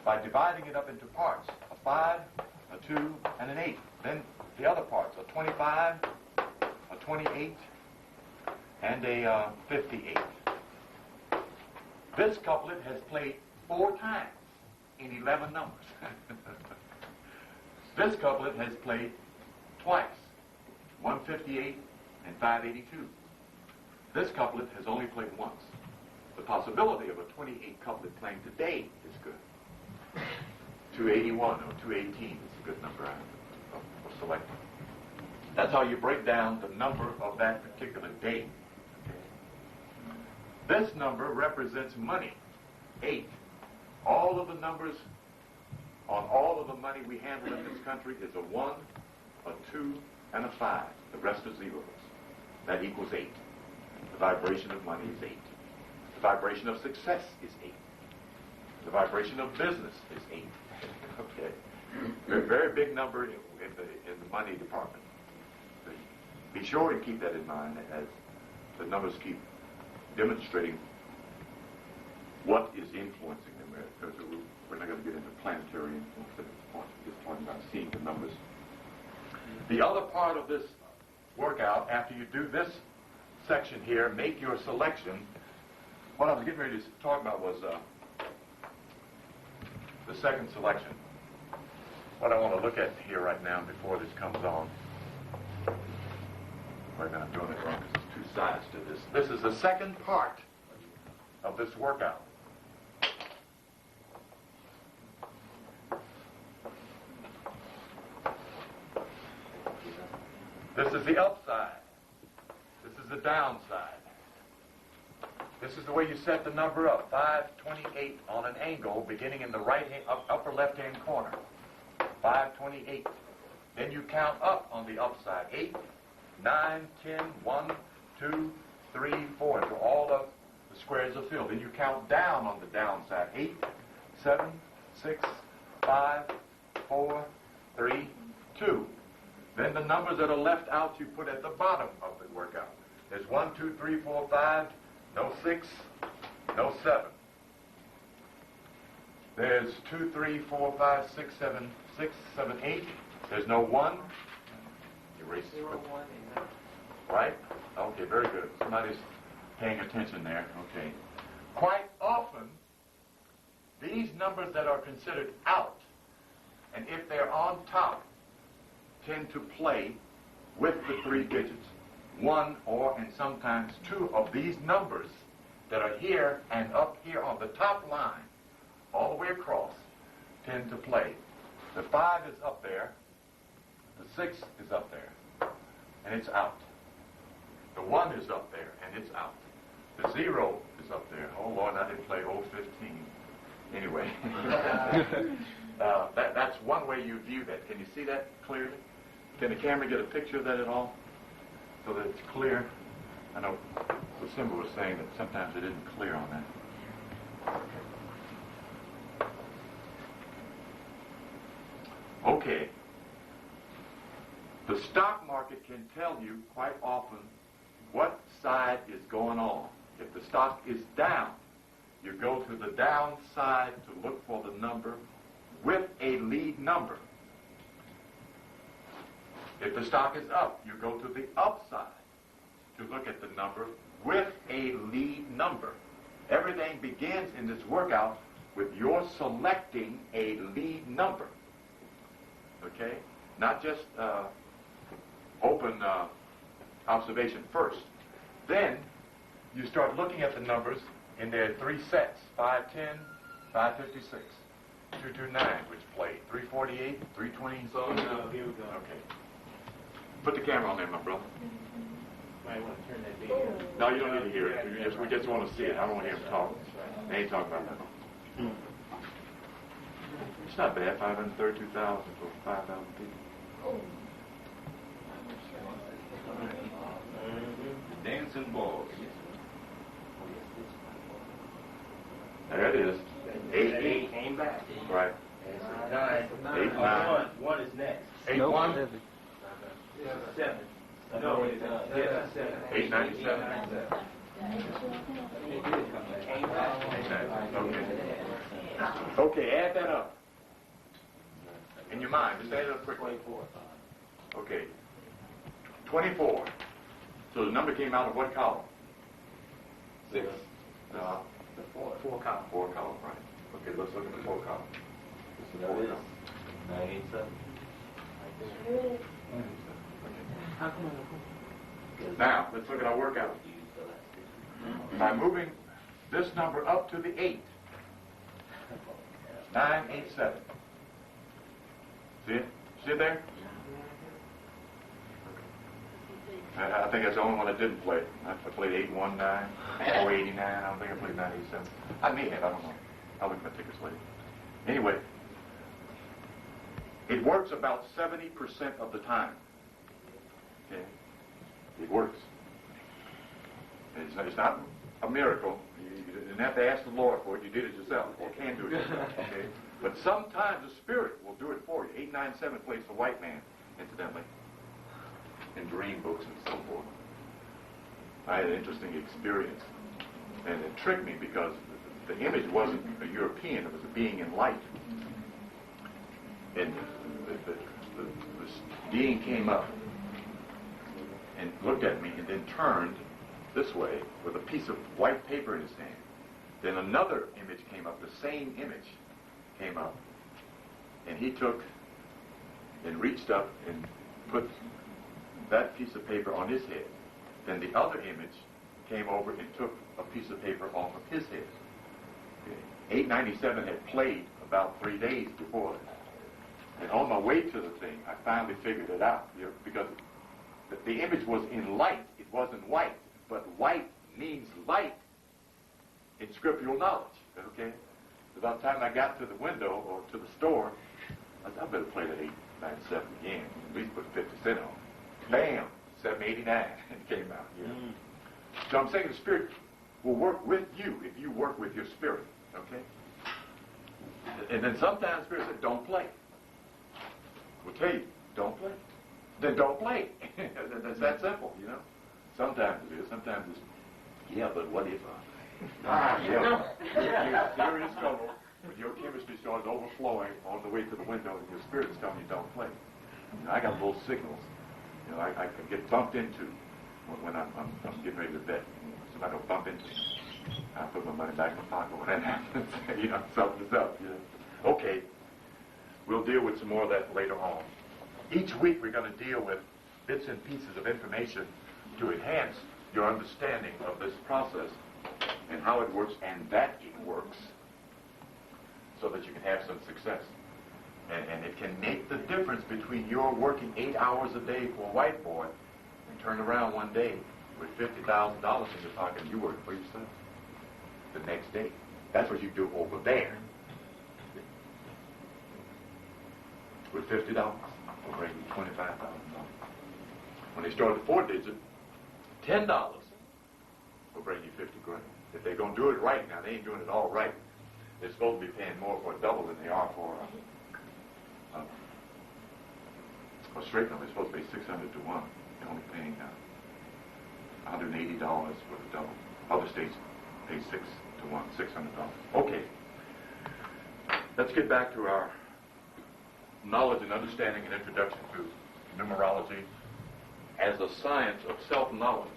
by dividing it up into parts, a 5, a 2, and an 8. Then the other parts, a 25, a 28, and a 58. This couplet has played 4 times in 11 numbers. This couplet has played twice, 158 and 582. This couplet has only played once. The possibility of a 28 couplet playing today is good. 281 or 218 is a good number of selecting. That's how you break down the number of that particular day. Okay. This number represents money, 8. All of the numbers on all of the money we handle in this country is a 1, a 2, and a 5. The rest are zeros. That equals 8. The vibration of money is 8. The vibration of success is 8. The vibration of business is 8. Okay. A very big number in the money department. Be sure to keep that in mind as the numbers keep demonstrating what is influencing them. Because we're not going to get into planetary influence at this point. We're just talking about seeing the numbers. The other part of this workout, after you do this section here, make your selection. What I was getting ready to talk about was the second selection. What I want to look at here right now before this comes on. Wait a minute, I'm doing it wrong because there's 2 sides to this. This is the second part of this workout. This is the upside. This is the downside. This is the way you set the number up. 528 on an angle beginning in the upper left-hand corner. 528. Then you count up on the upside. 8, 9, 10, 1, 2, 3, 4, until all of the squares are filled. Then you count down on the downside. 8, 7, 6, 5, 4, 3, 2. Then the numbers that are left out you put at the bottom of the workout. There's 1, 2, 3, 4, 5, no 6, no 7. There's 2, 3, 4, 5, 6, 7, 6, 7, 8. There's no 1. Erase 0, 1, and right? Okay, very good. Somebody's paying attention there. Okay. Quite often, these numbers that are considered out, and if they're on top, tend to play with the 3 digits. 1 or, and sometimes 2 of these numbers that are here and up here on the top line, all the way across, tend to play. The 5 is up there, the 6 is up there, and it's out. The 1 is up there, and it's out. The 0 is up there. Oh, Lord, I didn't play 015. Anyway, that's one way you view that. Can you see that clearly? Can the camera get a picture of that at all? So that it's clear? I know the symbol was saying that sometimes it isn't clear on that. Okay. The stock market can tell you quite often what side is going on. If the stock is down, you go to the downside to look for the number with a lead number. If the stock is up, you go to the upside to look at the number with a lead number. Everything begins in this workout with your selecting a lead number. Okay? Not just open observation first. Then you start looking at the numbers in their 3 sets. 510, 556, 229, which played, 348, 320, and so on. Here we go. Okay. Put the camera on there, my brother. Might want to turn that video. No, you don't need to hear it. We just want to see it. I don't want to hear him talk. They ain't talking about that. It's not bad, 532,000 for 5,000 people. The dancing boys. There it is. 8 came back. Right. 8 9. One is next. 8 1. 7. No, it's 7. 8 97. Came back. Okay. Okay, add that up. In your mind, just add it up quickly. 24. Okay. 24. So the number came out of what column? 6. No. The 4 column. 4 column, right. Okay, let's look at the 4 column. This is the 4 column. 987. Now, let's look at our workout. By moving this number up to the 8, 987. See it? See it there? I think that's the only one that didn't play. I played 819, 489. I don't think I played 987. I may have. I don't know. I'll look at my tickets later. Anyway, it works about 70% of the time. Okay? It works. It's not a miracle. You didn't have to ask the Lord for it. You did it yourself, or can do it yourself. Okay? But sometimes the Spirit will do it for you. 897 plays the white man, incidentally, in dream books and so forth. I had an interesting experience, and it tricked me because the image wasn't a European. It was a being in light. And the being came up and looked at me and then turned this way with a piece of white paper in his hand. Then another image came up, the same image came up, and he took and reached up and put that piece of paper on his head. Then the other image came over and took a piece of paper off of his head. Okay. 897 had played about 3 days before. And on my way to the thing, I finally figured it out, because The image was in light. It wasn't white. But white means light in scriptural knowledge. Okay? About the time I got to the window or to the store, I said, I better play the 897 again. At least put 50 cents on it. Bam! 789. It came out. Yeah. So I'm saying the Spirit will work with you if you work with your spirit. Okay? And then sometimes the Spirit said, don't play. We'll tell you, don't play. Then don't play. That's that simple, you know. Sometimes it is. Sometimes it's, yeah, but what if yeah. You're serious trouble when your chemistry starts overflowing on the way to the window and your spirit is telling you don't play. You know, I got little signals. You know, I can get bumped into when I'm getting ready to bet. Somebody will bump into me. I put my money back in my pocket when that happens. You know, something's up. You know. Okay. We'll deal with some more of that later on. Each week we're going to deal with bits and pieces of information to enhance your understanding of this process and how it works and that it works so that you can have some success. And it can make the difference between your working 8 hours a day for a white boy and turn around one day with $50,000 in your pocket and you work for yourself the next day. That's what you do over there. With $50, will bring you $25,000. When they start the 4-digit, $10 will bring you 50 grand. If they're going to do it right now, they ain't doing it all right. They're supposed to be paying more for a double than they are for a straight number. They're supposed to pay 600 to 1. They're only paying $180 for the double. Other states pay 6 to 1, $600. Okay. Let's get back to our knowledge and understanding and introduction to numerology as a science of self-knowledge.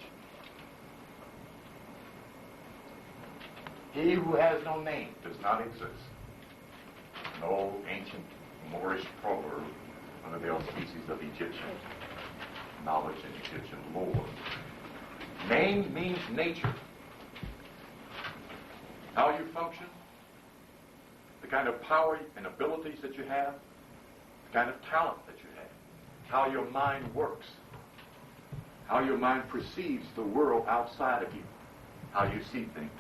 He who has no name does not exist. An old ancient Moorish proverb, one of the species of Egyptian knowledge and Egyptian lore. Name means nature. How you function, the kind of power and abilities that you have, the kind of talent that you have, how your mind works, how your mind perceives the world outside of you, how you see things,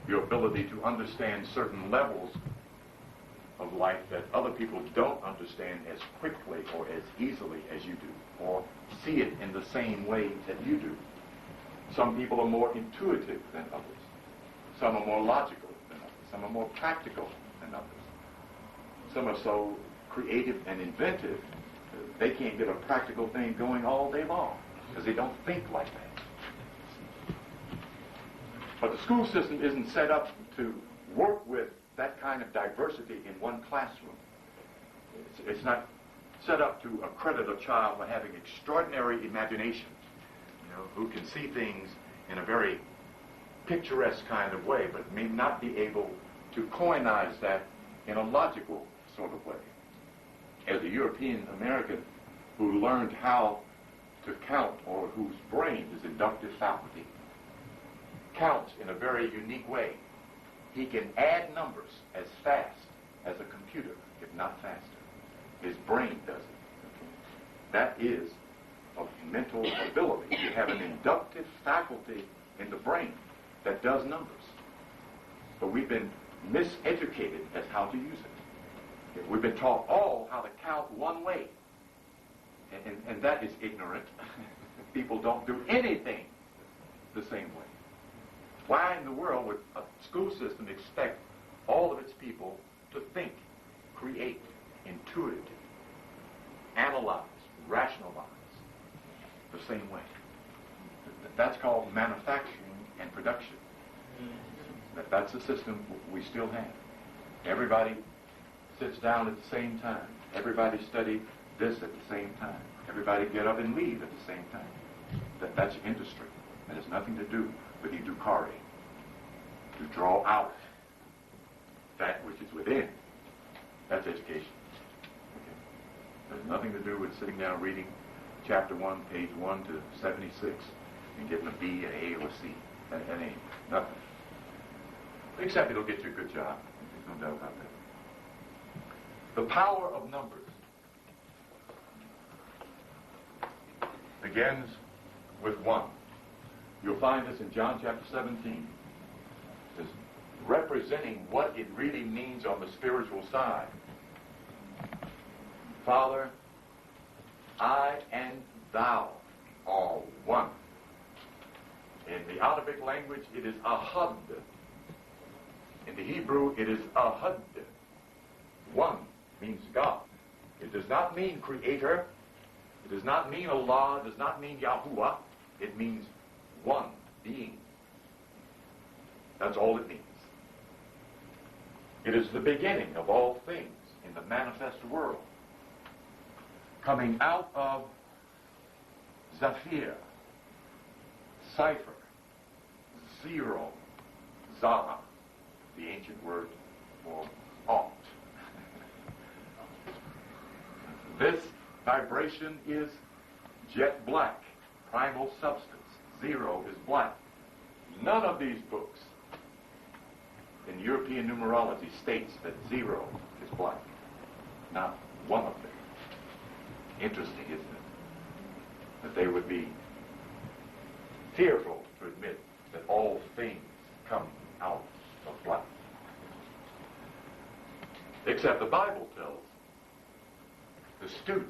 your ability to understand certain levels of life that other people don't understand as quickly or as easily as you do, or see it in the same way that you do. Some people are more intuitive than others. Some are more logical than others. Some are more practical than others. Some are so creative and inventive, they can't get a practical thing going all day long because they don't think like that. But the school system isn't set up to work with that kind of diversity in one classroom. It's not set up to accredit a child for having extraordinary imagination, who can see things in a very picturesque kind of way, but may not be able to coinize that in a logical sort of way. As a European American who learned how to count, or whose brain, his inductive faculty, counts in a very unique way, he can add numbers as fast as a computer, if not faster. His brain does it. That is a mental ability. You have an inductive faculty in the brain that does numbers. But we've been miseducated as how to use it. We've been taught all how to count one way. And that is ignorant. People don't do anything the same way. Why in the world would a school system expect all of its people to think, create, intuit, analyze, rationalize the same way? That's called manufacturing and production. That's the system we still have. Everybody sits down at the same time. Everybody study this at the same time. Everybody get up and leave at the same time. That's industry. That has nothing to do with educare, to draw out that which is within. That's education. Okay. There's nothing to do with sitting down reading chapter 1, page 1 to 76 and getting a B, an A, or a C. That ain't nothing. Except it'll get you a good job. There's no doubt about that. The power of numbers. begins with one. You'll find this in John chapter 17. It's representing what it really means on the spiritual side. Father, I and thou are one. In the Arabic language, it is ahad. In the Hebrew, it is ahad. One means God. It does not mean creator. It does not mean Allah. It does not mean Yahuwah. It means one being. That's all it means. It is the beginning of all things in the manifest world. Coming out of Zafir, cipher, zero, Zara, the ancient word for ought. This vibration is jet black, primal substance. Zero is black. None of these books in European numerology states that zero is black. Not one of them. Interesting, isn't it? That they would be fearful to admit that all things come out of black. Except the Bible tells the student,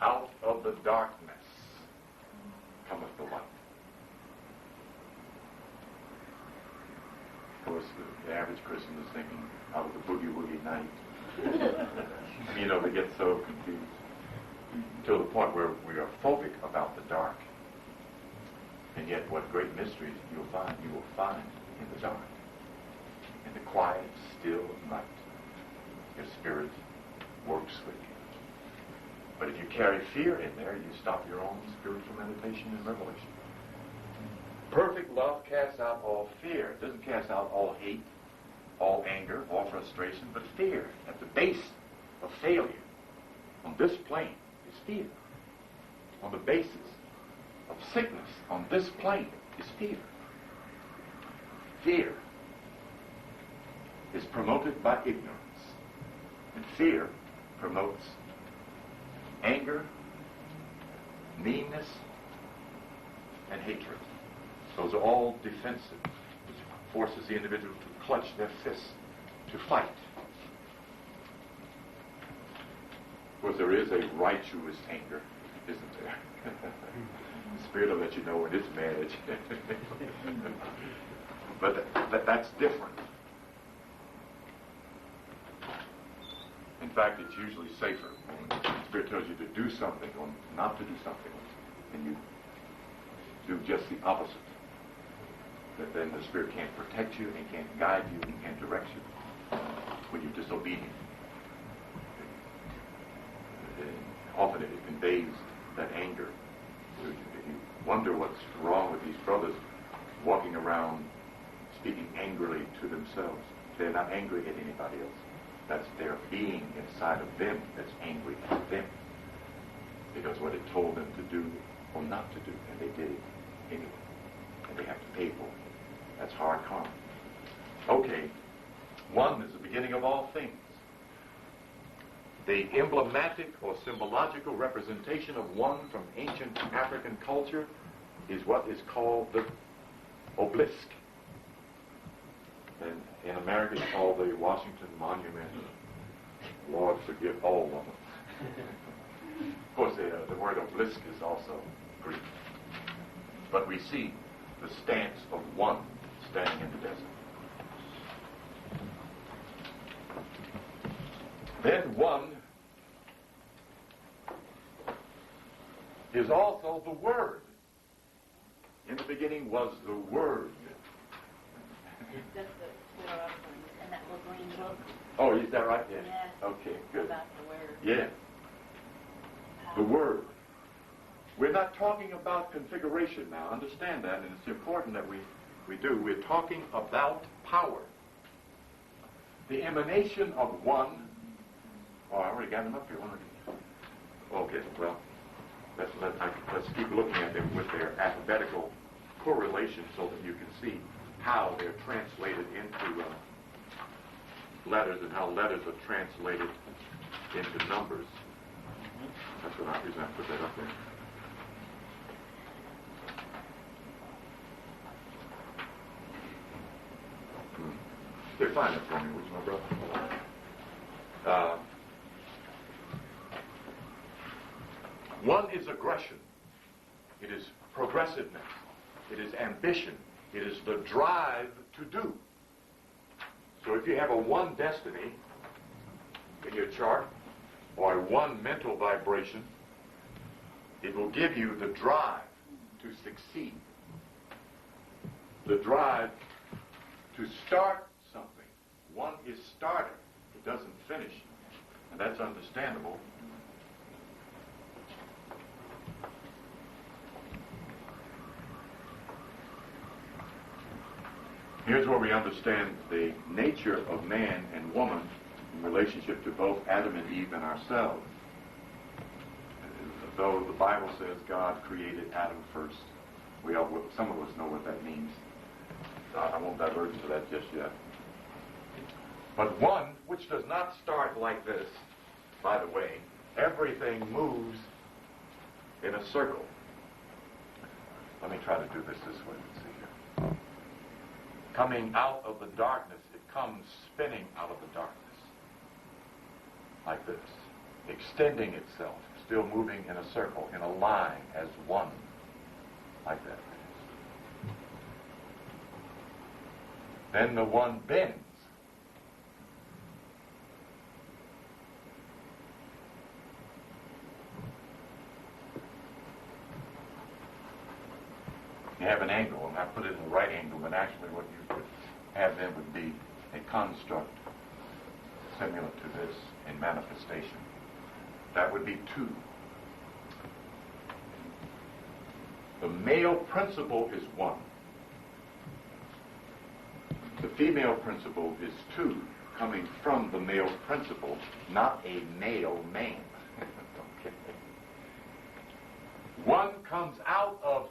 out of the darkness cometh the light. Of course, the average Christian is thinking out of the boogie-woogie night. You know, they get so confused to the point where we are phobic about the dark. And yet, what great mysteries you will find in the dark. In the quiet, still night. Your spirit works with you. But if you carry fear in there, you stop your own spiritual meditation and revelation. Perfect love casts out all fear. It doesn't cast out all hate, all anger, all frustration, but fear. At the base of failure on this plane is fear. On the basis of sickness on this plane is fear. Fear is promoted by ignorance. And fear promotes anger, meanness, and hatred. Those are all defensive, which forces the individual to clutch their fists, to fight. Of course, there is a righteous anger, isn't there? The Spirit will let you know when it's mad. But that's different. In fact, it's usually safer when the Spirit tells you to do something or not to do something, and you do just the opposite. That then the Spirit can't protect you, and can't guide you, and can't direct you when you're disobedient. Often it conveys that anger to you. You wonder what's wrong with these brothers walking around speaking angrily to themselves. They're not angry at anybody else. That's their being inside of them that's angry at them. Because what it told them to do or not to do, and they did it anyway. And they have to pay for it. That's hard karma. Okay, one is the beginning of all things. The emblematic or symbological representation of one from ancient African culture is what is called the obelisk. And in America, it's called the Washington Monument. Lord, forgive all of them. Of course, the word obelisk is also Greek. But we see the stance of one standing in the desert. Then one is also the Word. In the beginning was the Word. That's the Numerology and that little green book. Oh, is that right? Yeah. Yeah. Okay, good. About the Word. Yeah. The Word. We're not talking about configuration now. Understand that, and it's important that we do. We're talking about power. The emanation of one. Oh, I already got them up here. Okay, well, let's keep looking at them with their alphabetical correlation so that you can see how they're translated into letters and how letters are translated into numbers. That's the reason I put that up there. find it for me, would you, my brother? One is aggression. It is progressiveness. It is ambition. It is the drive to do. So if you have a one destiny in your chart, or a one mental vibration, it will give you the drive to succeed. The drive to start something. One is starter. It doesn't finish. And that's understandable. Here's where we understand the nature of man and woman in relationship to both Adam and Eve and ourselves. Though the Bible says God created Adam first, some of us know what that means. I won't diverge into that just yet. But one, which does not start like this, by the way, everything moves in a circle. Let me try to do this way. Let's see here. Coming out of the darkness, it comes spinning out of the darkness. Like this. Extending itself, still moving in a circle, in a line, as one. Like that. Then the one bends. You have an angle, and I put it in the right angle, but actually what you would have then would be a construct similar to this in manifestation. That would be two. The male principle is one. The female principle is two, coming from the male principle, not a male man. Okay. One comes out of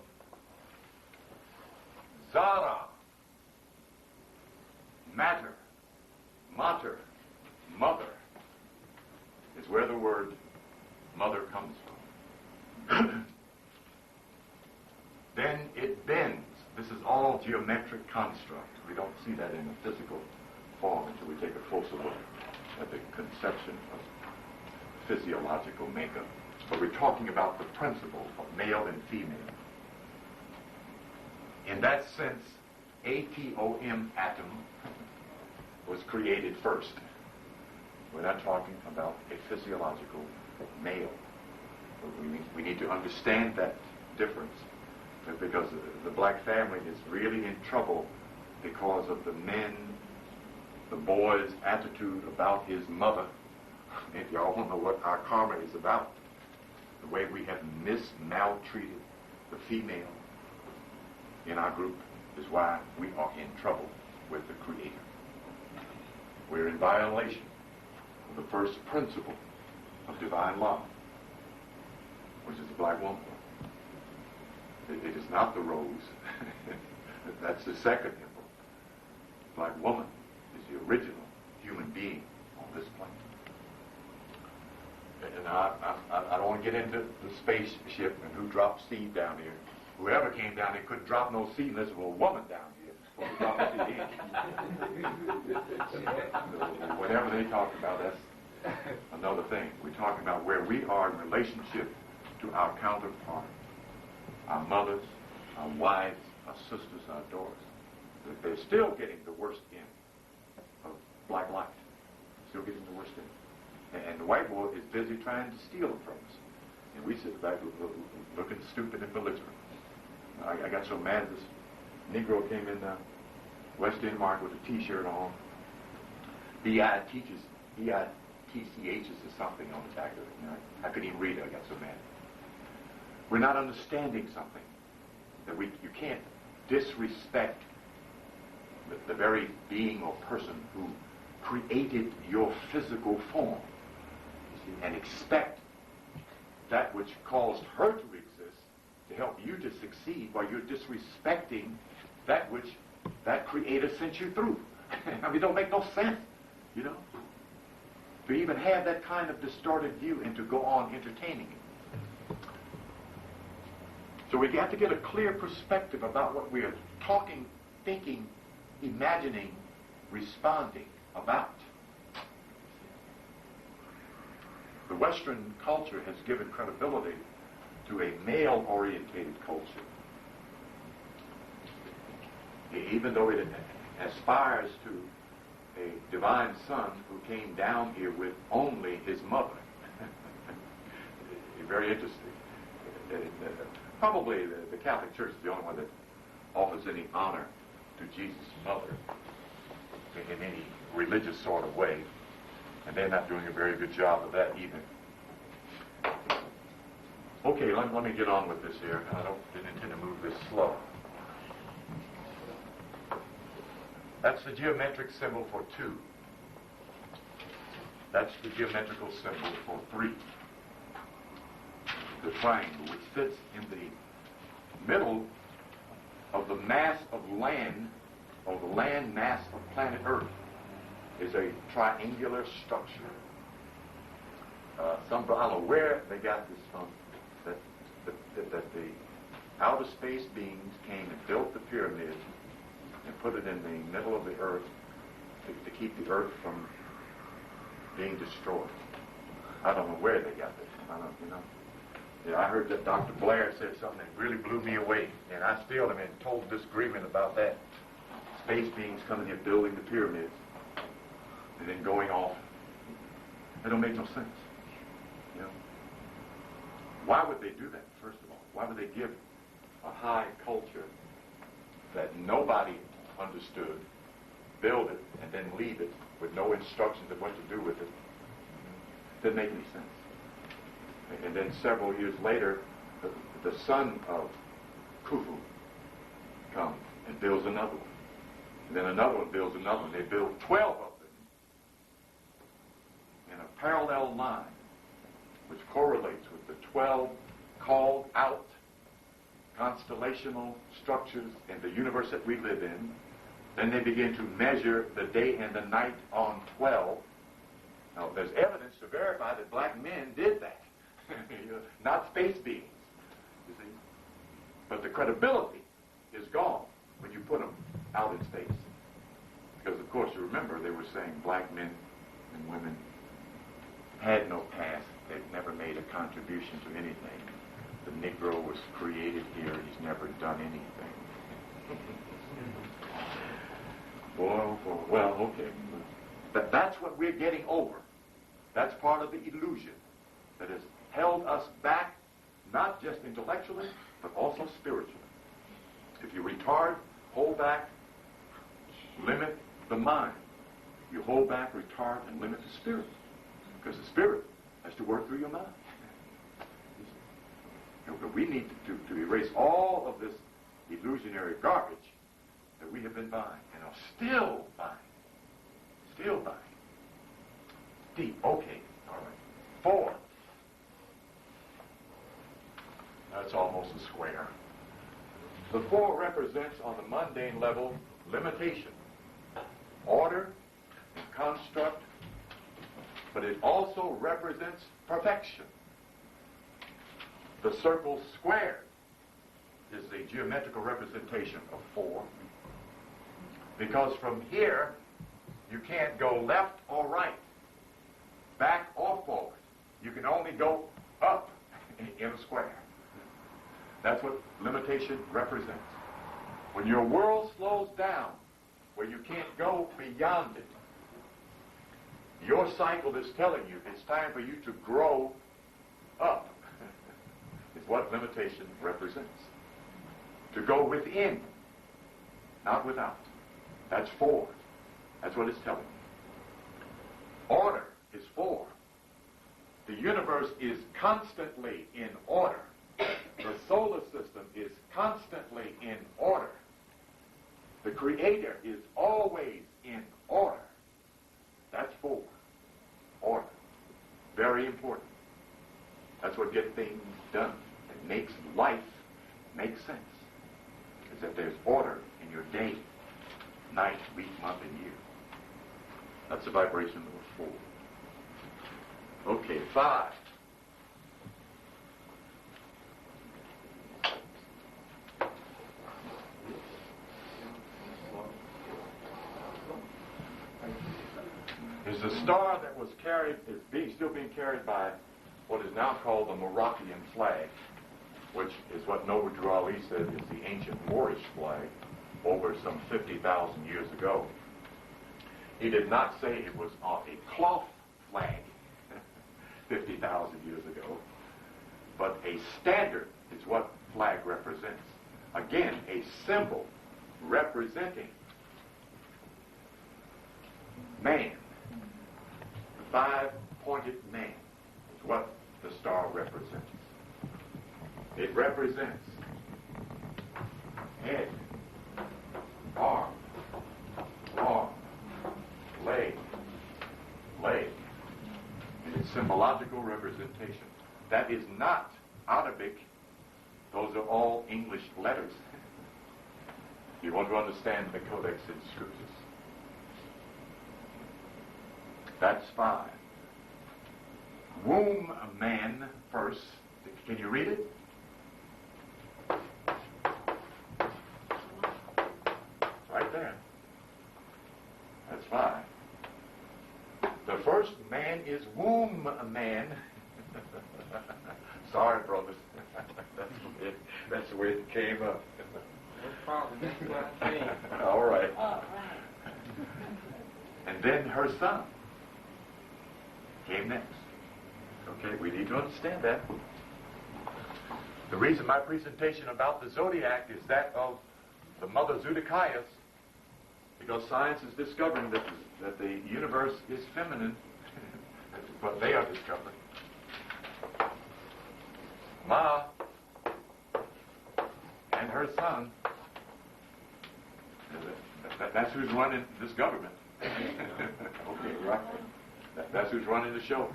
Zara, matter, mater, mother, is where the word mother comes from. Then it bends. This is all geometric construct. We don't see that in the physical form until we take a closer look at the conception of physiological makeup. But we're talking about the principle of male and female. In that sense, atom, atom, was created first. We're not talking about a physiological male. We need to understand that difference, because the black family is really in trouble because of the boy's attitude about his mother. If y'all don't know what our karma is about, the way we have maltreated the female in our group is why we are in trouble with the Creator. We're in violation of the first principle of divine love, which is the black woman. It is not the rose. That's the second emblem. The black woman is the original human being on this planet. And I don't want to get into the spaceship and who dropped seed down here. Whoever came down here couldn't drop no seed unless there was a woman down here. Whatever they talk about, that's another thing. We're talking about where we are in relationship to our counterpart, our mothers, our wives, our sisters, our daughters. They're still getting the worst end of black light. Still getting the worst end. And the white boy is busy trying to steal them from us. And we sit back looking stupid and belligerent. I got so mad this Negro came in the West End Market with a T-shirt on. B-I-T-C-H is something on the back of it. You know, I couldn't even read it. I got so mad. We're not understanding something. That you can't disrespect the very being or person who created your physical form, you see, and expect that which caused her to exist to help you to succeed while you're disrespecting that which that Creator sent you through. I mean, it don't make no sense, you know, to even have that kind of distorted view and to go on entertaining it. So we have to get a clear perspective about what we are talking, thinking, imagining responding about. The Western culture has given credibility to a male-orientated culture. Even though it aspires to a divine son who came down here with only his mother. Very interesting. Probably the Catholic Church is the only one that offers any honor to Jesus' mother in any religious sort of way. And they're not doing a very good job of that either. Okay, let me get on with this here. I didn't intend to move this slow. That's the geometric symbol for 2. That's the geometrical symbol for 3. The triangle, which fits in the middle of the mass of land, or the land mass of planet Earth, is a triangular structure. I don't know where they got this from, that the outer space beings came and built the pyramid and put it in the middle of the Earth to keep the Earth from being destroyed. I don't know where they got this from. Yeah, I heard that Dr. Blair said something that really blew me away, and I still am in total disagreement about that. Space beings coming here building the pyramids and then going off. It don't make no sense. You know? Why would they do that, first of all? Why would they give a high culture that nobody understood, build it, and then leave it with no instructions of what to do with it? Didn't make any sense. And then several years later, the son of Khufu comes and builds another one. And then another one builds another one. They build 12 of them in a parallel line, which correlates with the 12 called out constellational structures in the universe that we live in. Then they begin to measure the day and the night on 12. Now, there's evidence to verify that black men did that. Not space beings, you see. But the credibility is gone when you put them out in space. Because, of course, you remember they were saying black men and women had no past. They've never made a contribution to anything. The Negro was created here. He's never done anything. Well, okay. But that's what we're getting over. That's part of the illusion that has held us back, not just intellectually, but also spiritually. If you retard, hold back, limit the mind. You hold back, retard, and limit the spirit. Because the spirit has to work through your mind. We need to erase all of this illusionary garbage that we have been buying and are still buying. Still buying. Deep. Okay. All right. 4. That's almost a square. The 4 represents, on the mundane level, limitation, order, and construct, but it also represents perfection. The circle squared is the geometrical representation of 4, because from here you can't go left or right, back or forward. You can only go up in a square. That's what limitation represents. When your world slows down, where you can't go beyond it, your cycle is telling you it's time for you to grow up. Is what limitation represents. To go within, not without. That's 4. That's what it's telling you. Order is 4. The universe is constantly in order. The solar system is constantly in order. The Creator is always in order. That's 4. Order. Very important. That's what gets things done. It makes life make sense. Is that there's order in your day, night, week, month, and year. That's the vibration number 4. Okay, 5. a star that was carried, still being carried by what is now called the Moroccan flag, which is what Noble Drew Ali said is the ancient Moorish flag over some 50,000 years ago. He did not say it was a cloth flag 50,000 years ago, but a standard is what flag represents. Again, a symbol representing man. The five-pointed man is what the star represents. It represents head, arm, leg. It's symbological representation. That is not Arabic. Those are all English letters. You want to understand the Codex Inscriptus. That's 5. Womb man first. Can you read it? Right there. That's 5. The first man is womb man. Sorry, brothers. That's the way it came up. No problem. That's what I'm saying. All right. Oh, right. And then her son came next. Okay, we need to understand that. The reason my presentation about the zodiac is that of the mother Zodiakias, because science is discovering that the universe is feminine. That's what they are discovering. Ma and her son, that's who's running this government. Okay, right. That's who's running the show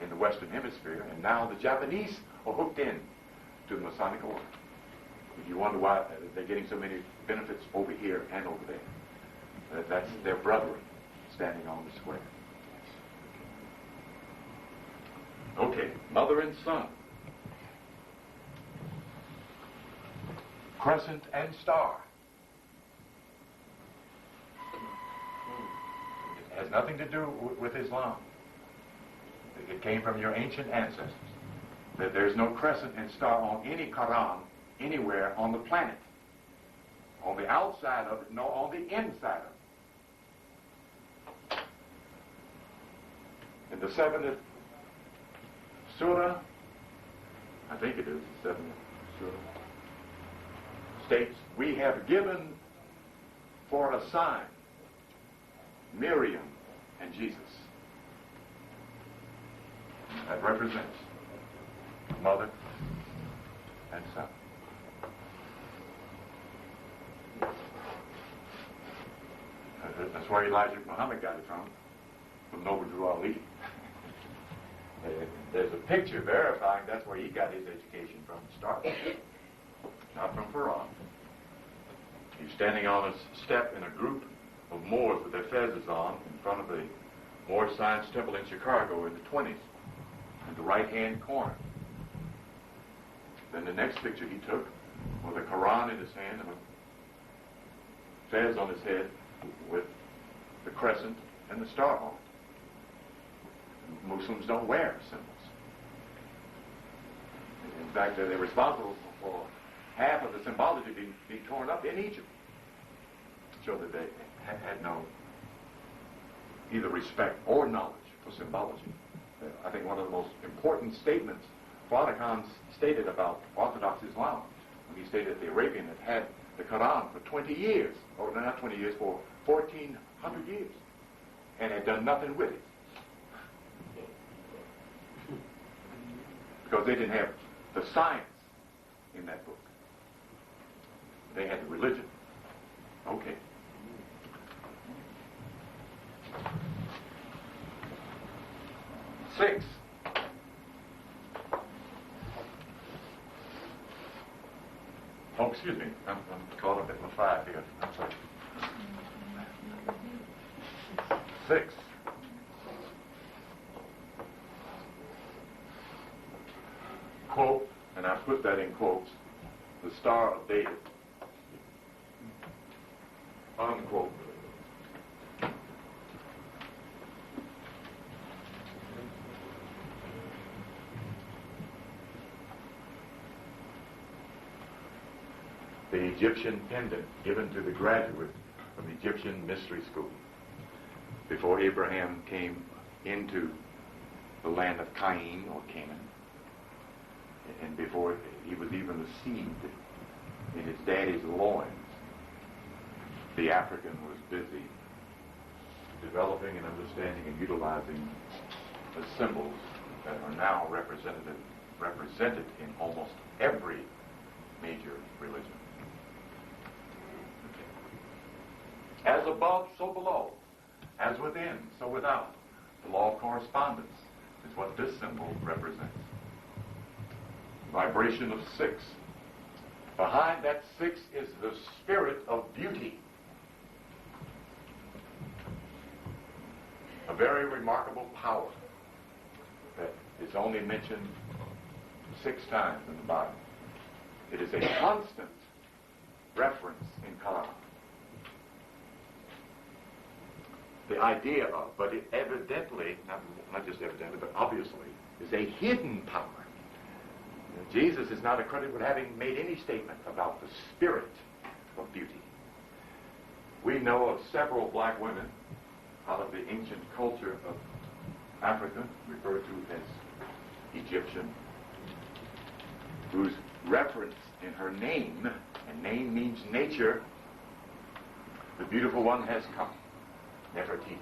in the Western Hemisphere. And now the Japanese are hooked in to the Masonic Order. If you wonder why they're getting so many benefits over here and over there, that's their brethren standing on the square. Okay, mother and son. Crescent and star. It has nothing to do with Islam. It came from your ancient ancestors. That there's no crescent and star on any Quran anywhere on the planet. On the outside of it, no, on the inside of it. In the 7th Surah, I think it is the 7th Surah, states, we have given for a sign Miriam and Jesus. That represents mother and son. That's where Elijah Muhammad got it from Noble Drew Ali. There's a picture verifying that's where he got his education from to start, not from Quran. He's standing on a step in a group of Moors with their fezzes on in front of the Moor Science Temple in Chicago in the 20s, in the right-hand corner. Then the next picture he took with a Quran in his hand and a fez on his head with the crescent and the star on it. Muslims don't wear symbols. In fact, they're responsible for half of the symbology being torn up in Egypt. Show that they had no either respect or knowledge for symbology. I think one of the most important statements Father Khan stated about Orthodox Islam, when he stated that the Arabian had the Quran for 20 years, or not 20 years, for 1,400 years, and had done nothing with it. Because they didn't have the science in that book. They had the religion. Okay. Six. Oh, excuse me. I'm caught up at the 5 here. I'm sorry. 6. Quote, and I put that in quotes, the Star of David. Unquote. the Egyptian pendant given to the graduate from Egyptian mystery school before Abraham came into the land of Cain or Canaan, and before he was even a seed in his daddy's loins. The African was busy developing and understanding and utilizing the symbols that are now represented in almost every major religion. Okay. As above, so below. As within, so without. The law of correspondence is what this symbol represents. Vibration of 6. Behind that 6 is the spirit of beauty. A very remarkable power that is only mentioned 6 times in the Bible. It is a constant reference in Quran. The idea of, but it evidently, not just evidently, but obviously, is a hidden power. Jesus is not accredited with having made any statement about the spirit of beauty. We know of several black women out of the ancient culture of Africa, referred to as Egyptian, whose reference in her name, and name means nature, the beautiful one has come. Nefertiti.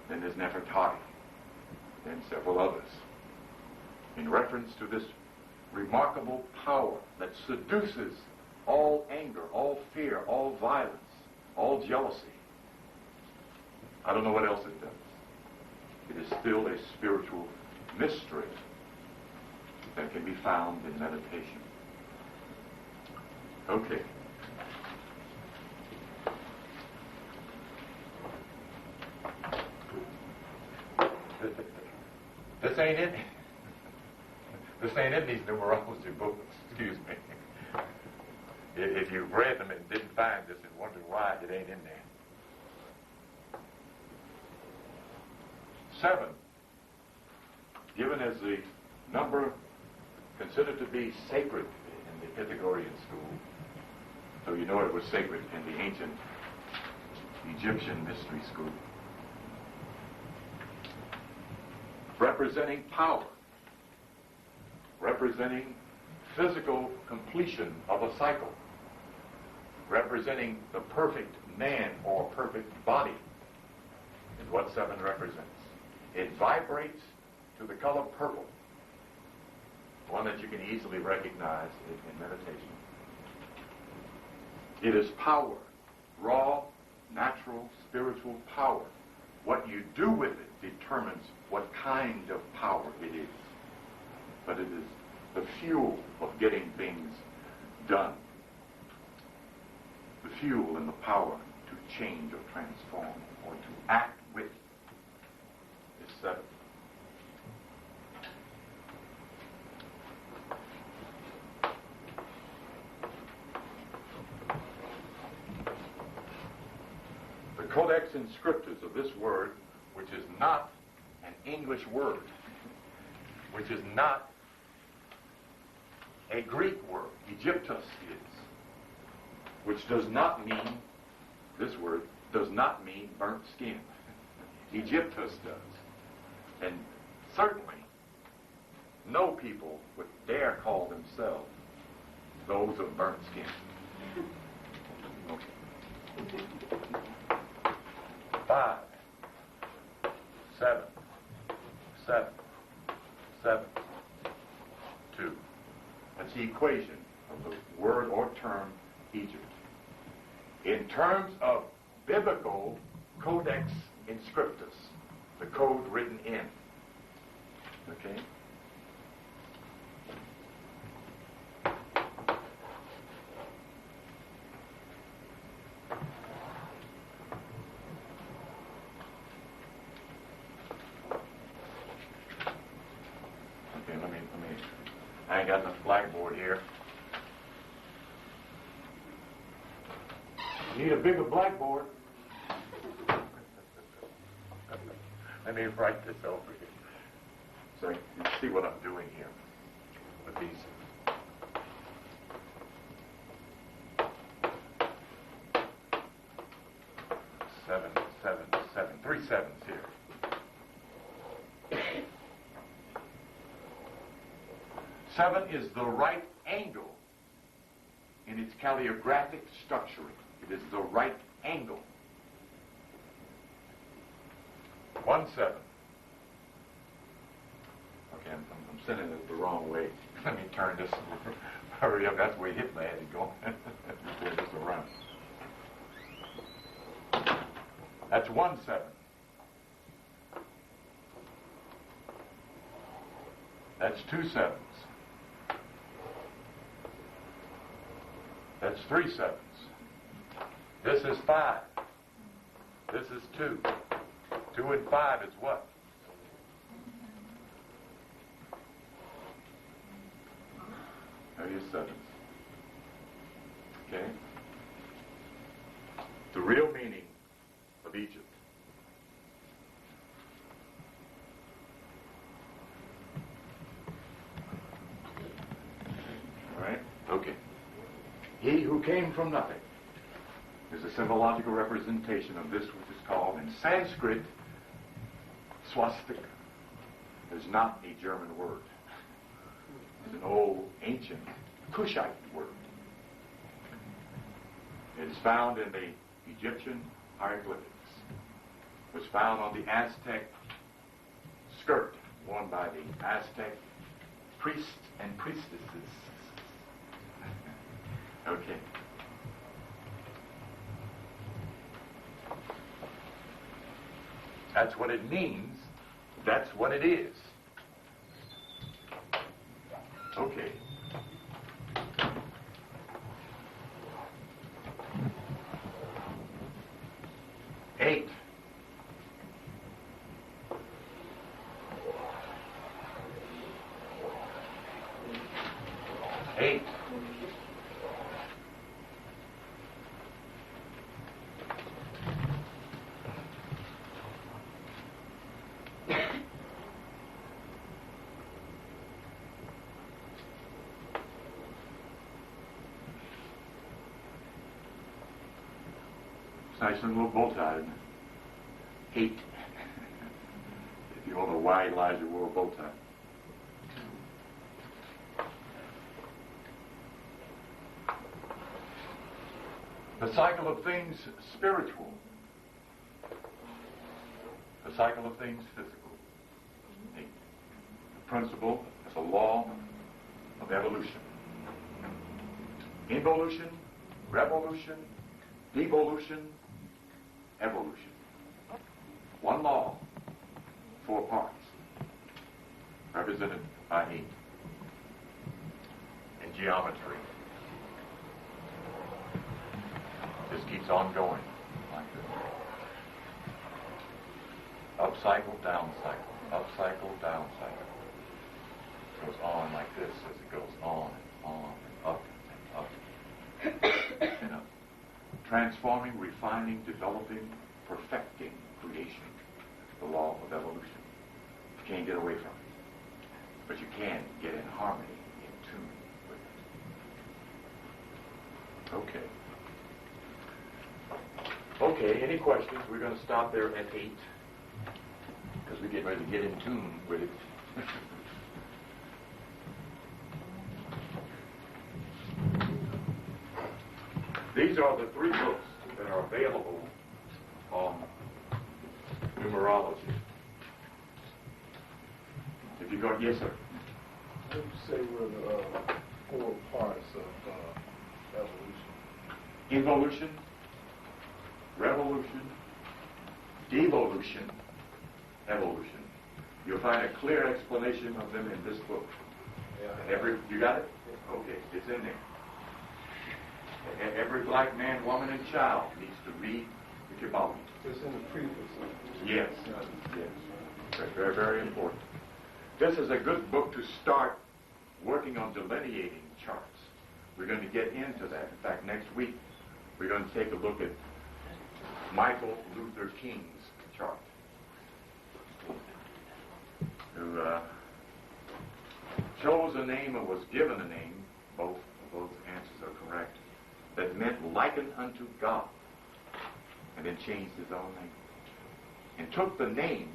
Then there's Nefertari. Then several others. In reference to this remarkable power that seduces all anger, all fear, all violence, all jealousy. I don't know what else it does. It is still a spiritual mystery that can be found in meditation. Okay. This ain't it. This ain't in these numerology books. Excuse me. If you've read them and didn't find this and wondered why it ain't in there. 7, given as the number considered to be sacred in the Pythagorean school, so you know it was sacred in the ancient Egyptian mystery school, representing power, representing physical completion of a cycle, representing the perfect man or perfect body, is what 7 represents. It vibrates to the color purple, one that you can easily recognize in meditation. It is power, raw, natural, spiritual power. What you do with it determines what kind of power it is. But it is the fuel of getting things done. The fuel and the power to change or transform or to act with is 7. The Codex Inscriptus of this word, which is not an English word, which is not a Greek word, Egyptus is, which does not mean, this word does not mean burnt skin. Egyptus does. And certainly, no people would dare call themselves those of burnt skin. Okay. 5, 7, 7, 7, 2. That's the equation of the word or term Egypt. In terms of biblical Codex Inscriptus, the code written in. Okay? I ain't got enough blackboard here. Need a bigger blackboard. Let me write this over here. So you can see what I'm doing here with these. 7 is the right angle in its calligraphic structuring. It is the right angle. 1-7. Okay, I'm sending it the wrong way. Let me turn this. Hurry up. That's the way Hitler had it going. Turn this around. That's 1-7. That's 2 sevens. That's 3 sevens. This is 5. This is 2. 2 and 5 is what? There are your sevens. Okay? The real meaning of Egypt. All right? Okay. He who came from nothing is a symbological representation of this which is called in Sanskrit swastika. It's not a German word. It's an old, ancient Kushite word. It is found in the Egyptian hieroglyphics. It was found on the Aztec skirt worn by the Aztec priests and priestesses. Okay. That's what it means. That's what it is. Okay. Eight. Eight. Nice and little bow tie, isn't it? 8. If you wonder why Elijah wore a bow tie. The cycle of things spiritual. The cycle of things physical. 8. The principle is a law of evolution. Involution, revolution, devolution, evolution. One law, 4 parts, represented by 8. In geometry, this keeps on going like this. Up cycle, down cycle, up cycle, down cycle. It goes on like this as it goes on and up and up and up. Transforming, refining, developing, perfecting creation. The law of evolution. You can't get away from it. But you can get in harmony, in tune with it. Okay. Okay, any questions? We're going to stop there at 8. Because we get ready to get in tune with it. These are the 3 books that are available on numerology. If you go, yes, sir. What would you say were the 4 parts of evolution? Involution, revolution, devolution, evolution. You'll find a clear explanation of them in this book. Yeah. You got it? Okay, it's in there. Every black man, woman, and child needs to read the Kabbalah. It's in the preface. Yes. Yes. Very, very important. This is a good book to start working on delineating charts. We're going to get into that. In fact, next week, we're going to take a look at Michael Luther King's chart, who chose a name and was given a name, both of those answers are correct, that meant likened unto God, and then changed his own name, and took the name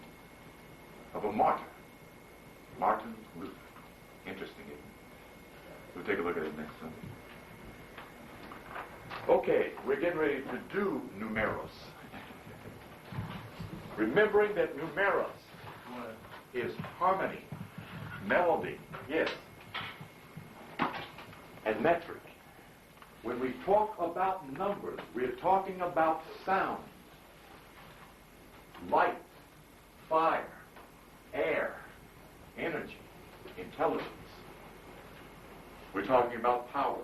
of a martyr, Martin Luther. Interesting, isn't it? We'll take a look at it next Sunday. Okay, we're getting ready to do numeros. Remembering that numeros is harmony, melody, yes, and metric. When we talk about numbers, we're talking about sound, light, fire, air, energy, intelligence. We're talking about power.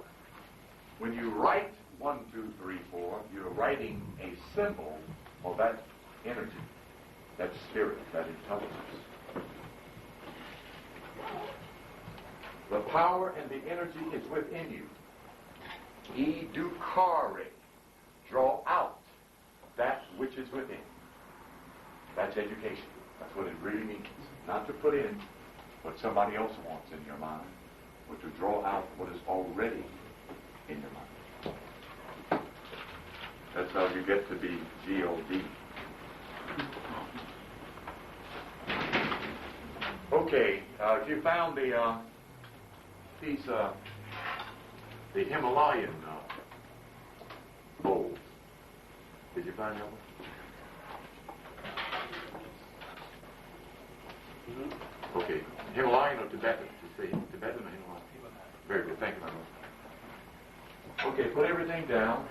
When you write 1, 2, 3, 4, you're writing a symbol of that energy, that spirit, that intelligence. The power and the energy is within you. Educare, draw out that which is within. That's education. That's what it really means. Not to put in what somebody else wants in your mind, but to draw out what is already in your mind. That's how you get to be G-O-D. Okay, if you found the piece, the Himalayan bowl, did you find that one? Okay, Himalayan or Tibetan? You say Tibetan or Himalayan? Very good, thank you, my lord. Okay, put everything down.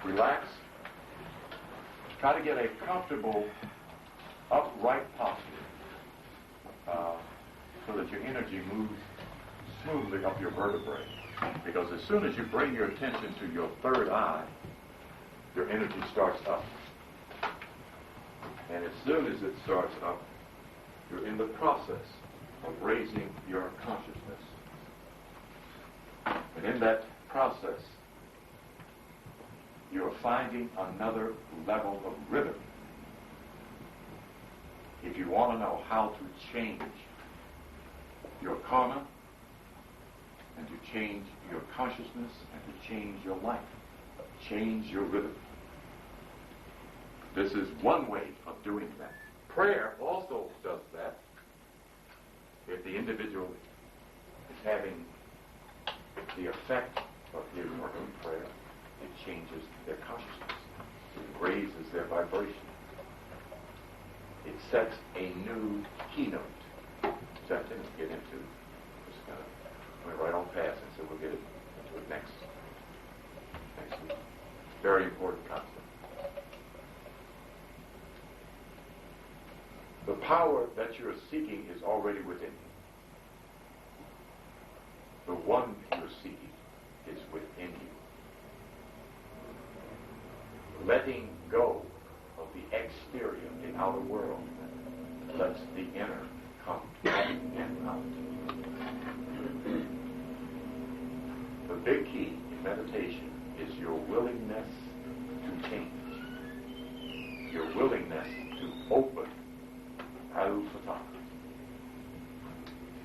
Relax. Try to get a comfortable, upright posture so that your energy moves smoothly up your vertebrae. Because as soon as you bring your attention to your third eye, your energy starts up. And as soon as it starts up, you're in the process of raising your consciousness. And in that process, you're finding another level of rhythm. If you want to know how to change your karma, and to change your consciousness, and to change your life, change your rhythm. This is one way of doing that. Prayer also does that. If the individual is having the effect of his or her prayer, it changes their consciousness. It raises their vibration. It sets a new keynote. Which I didn't get into. Just kind of went right on past it, so we'll get into it next week. Very important concept. The power that you're seeking is already within you. The one you're seeking is within you. Letting go of the exterior, the outer world, lets the inner come and out. The big key in meditation is your willingness to change. Your willingness to open Alufata.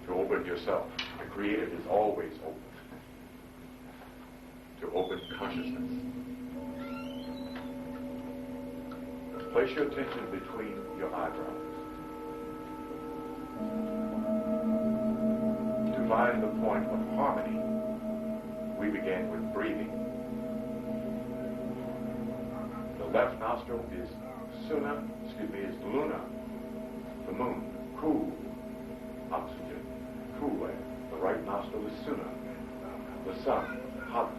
To open yourself. The Creator is always open. To open consciousness. Place your attention between your eyebrows. To find the point of harmony, we began with breathing. The left nostril is Luna, the moon, cool oxygen, cool air. The right nostril is Suna, the sun, hot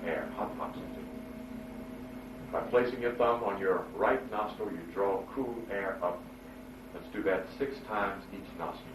air, hot oxygen. By placing your thumb on your right nostril, you draw cool air up. Let's do that 6 times each nostril.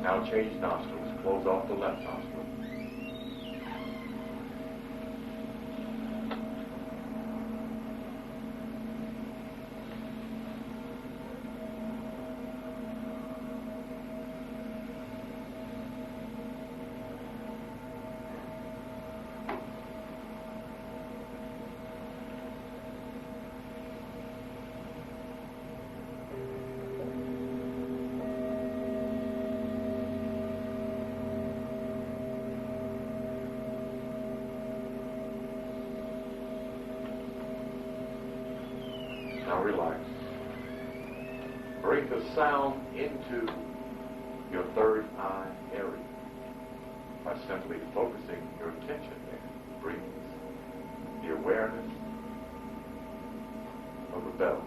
Now change nostrils. Close off the left nostril. Now relax. Bring the sound into your third eye area by simply focusing your attention there. Bring the awareness of the bell.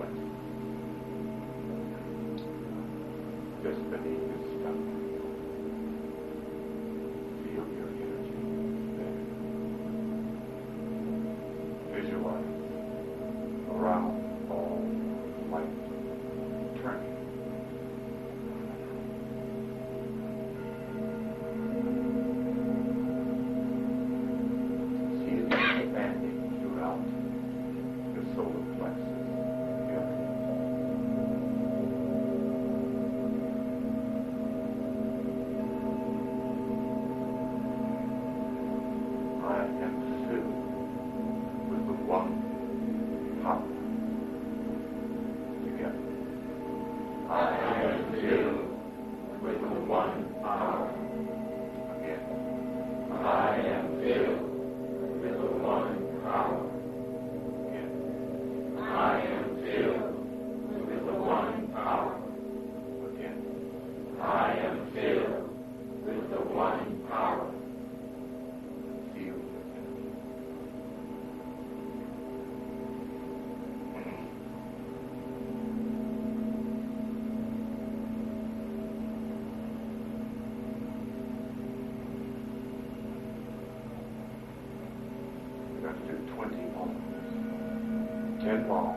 point. Just beneath this stomach. Feel your energy there. Visualize around all light turning. See it expanding throughout the solar plexus. I am filled with the one power. Together. I am filled with the one power. Again. I am filled with the one power. Again. I am filled with the one power. Again. I am filled with the one power. Feel it. We're going to do 20 moments. 10 long,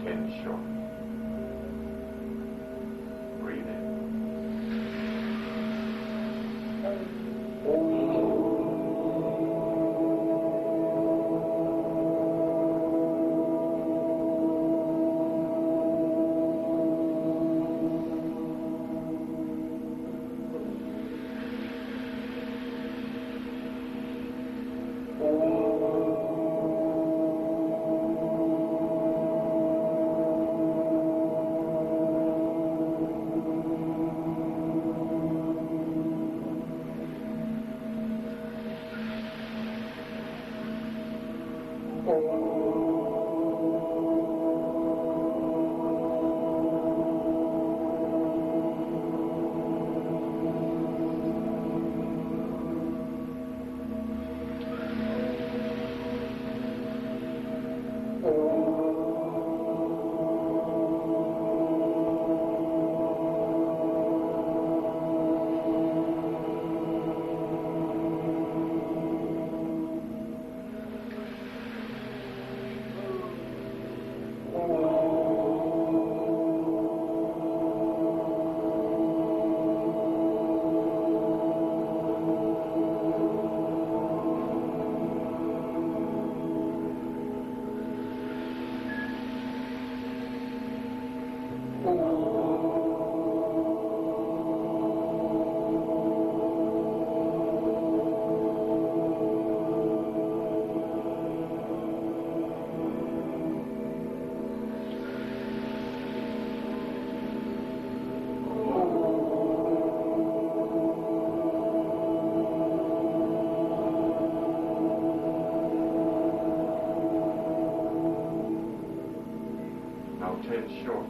10 short. Breathe in. Now 10 short.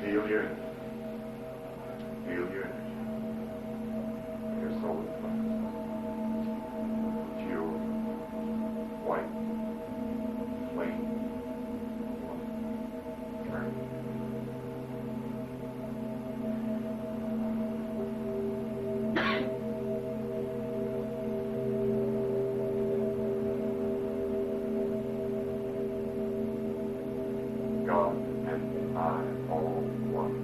Feel your energy. Feel your energy. Your soul is focused. Pure, white, flame, turn. God and I all one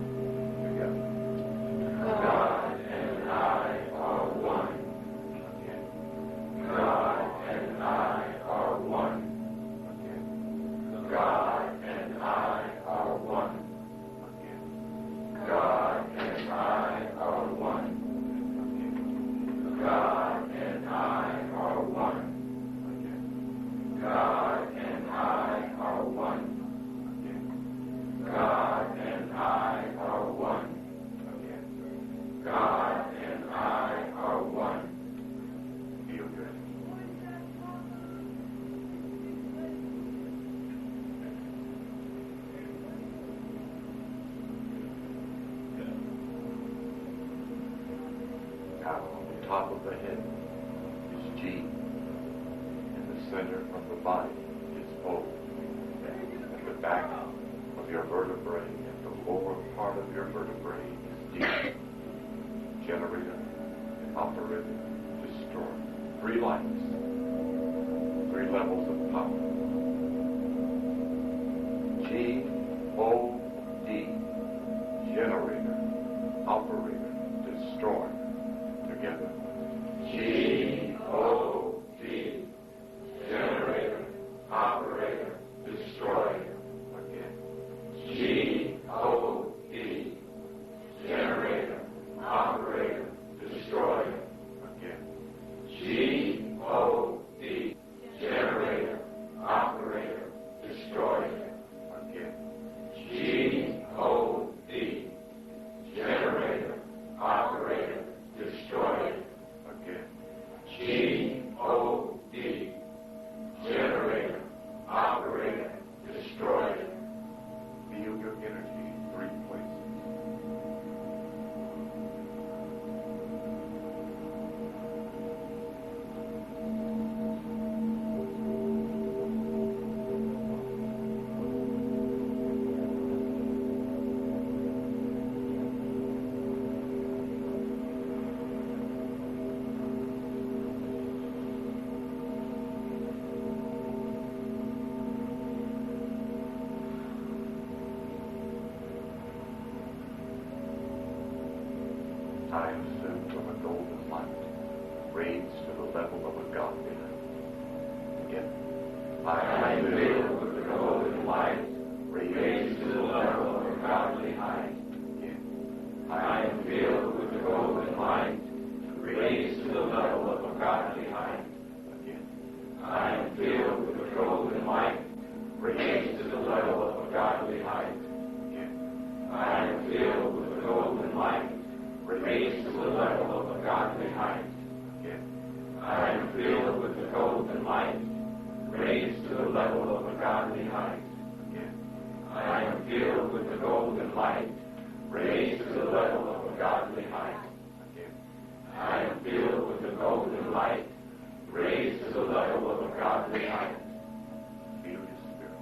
together. God and I are one. Again. God and I are one. Again. God and I are one. Again. God and I are one. Again. God and I are one. Again. God and I are one. God and I are one. Again. God and I are one. Feel good. Now, on the top of the head is G. In the center of the body is O. At the back of your vertebrae and the lower part of your vertebrae is D. Generator, operator, destroyer. 3 lights, 3 levels of power. G, O, D. Generator, operator, destroyer. Together. G, O, D. Generator, operator, destroyer. G, O, D, generator, operator, destroyer. Again. G, O, D, generator, operator, destroyer. Again. G, O, D, generator, operator, destroyer. Again. G, O, D, generator, operator, destroyer. Feel your energy in 3 places. I am filled with a golden light, raised to the level of a godly light. Again. I am filled with a golden light, raised to the level of a godly height. Again. I am filled with a golden light, raised to the level of a godly height. Again. I am filled with a golden light, raised to the level of a godly height. Again. I am filled with a golden light, raised to the level of a godly height. Again. I am filled with the golden light, raised to the level of a godly height. Again. I am filled with the golden light, raised to the level of a godly height. Again. I am filled with the golden light, raised to the level of a godly height. Feel your spirit.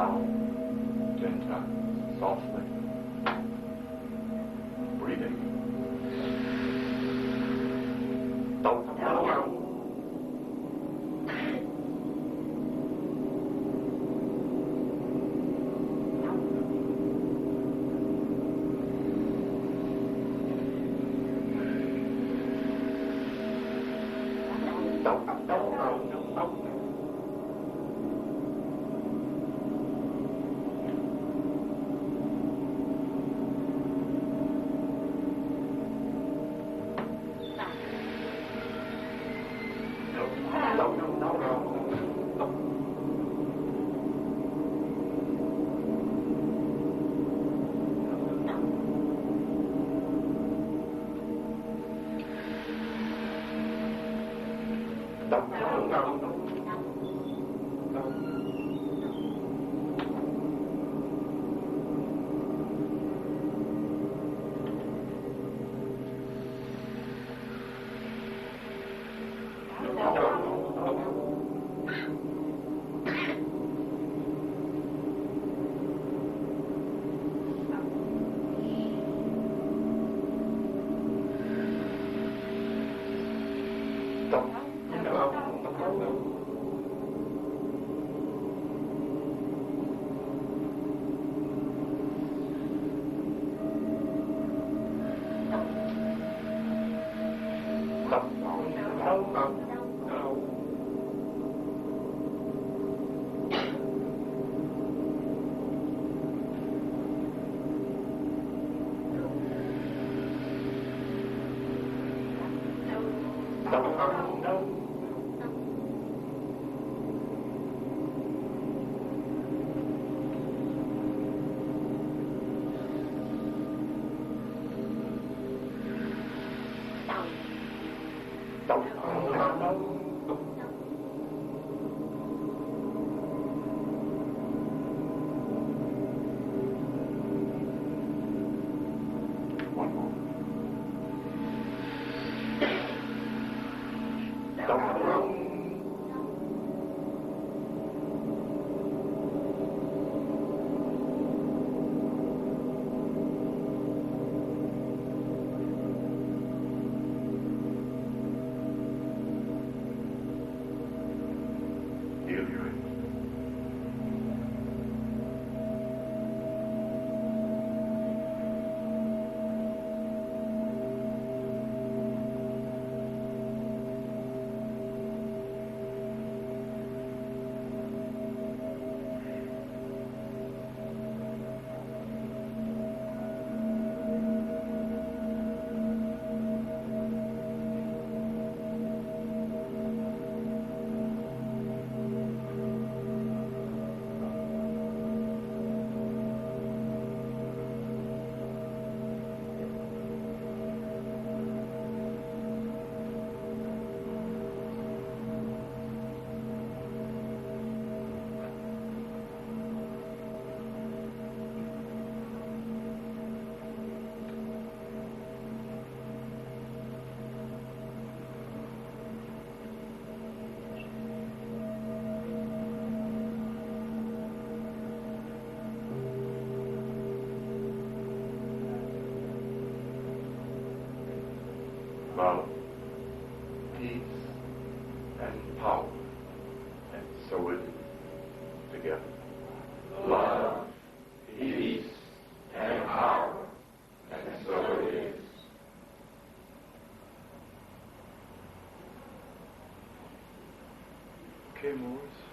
10 times, softly. Breathing. One more. Feel your energy. Love, peace, and power. And so it is together. Love, peace, and power. And so it is. Okay, Morris.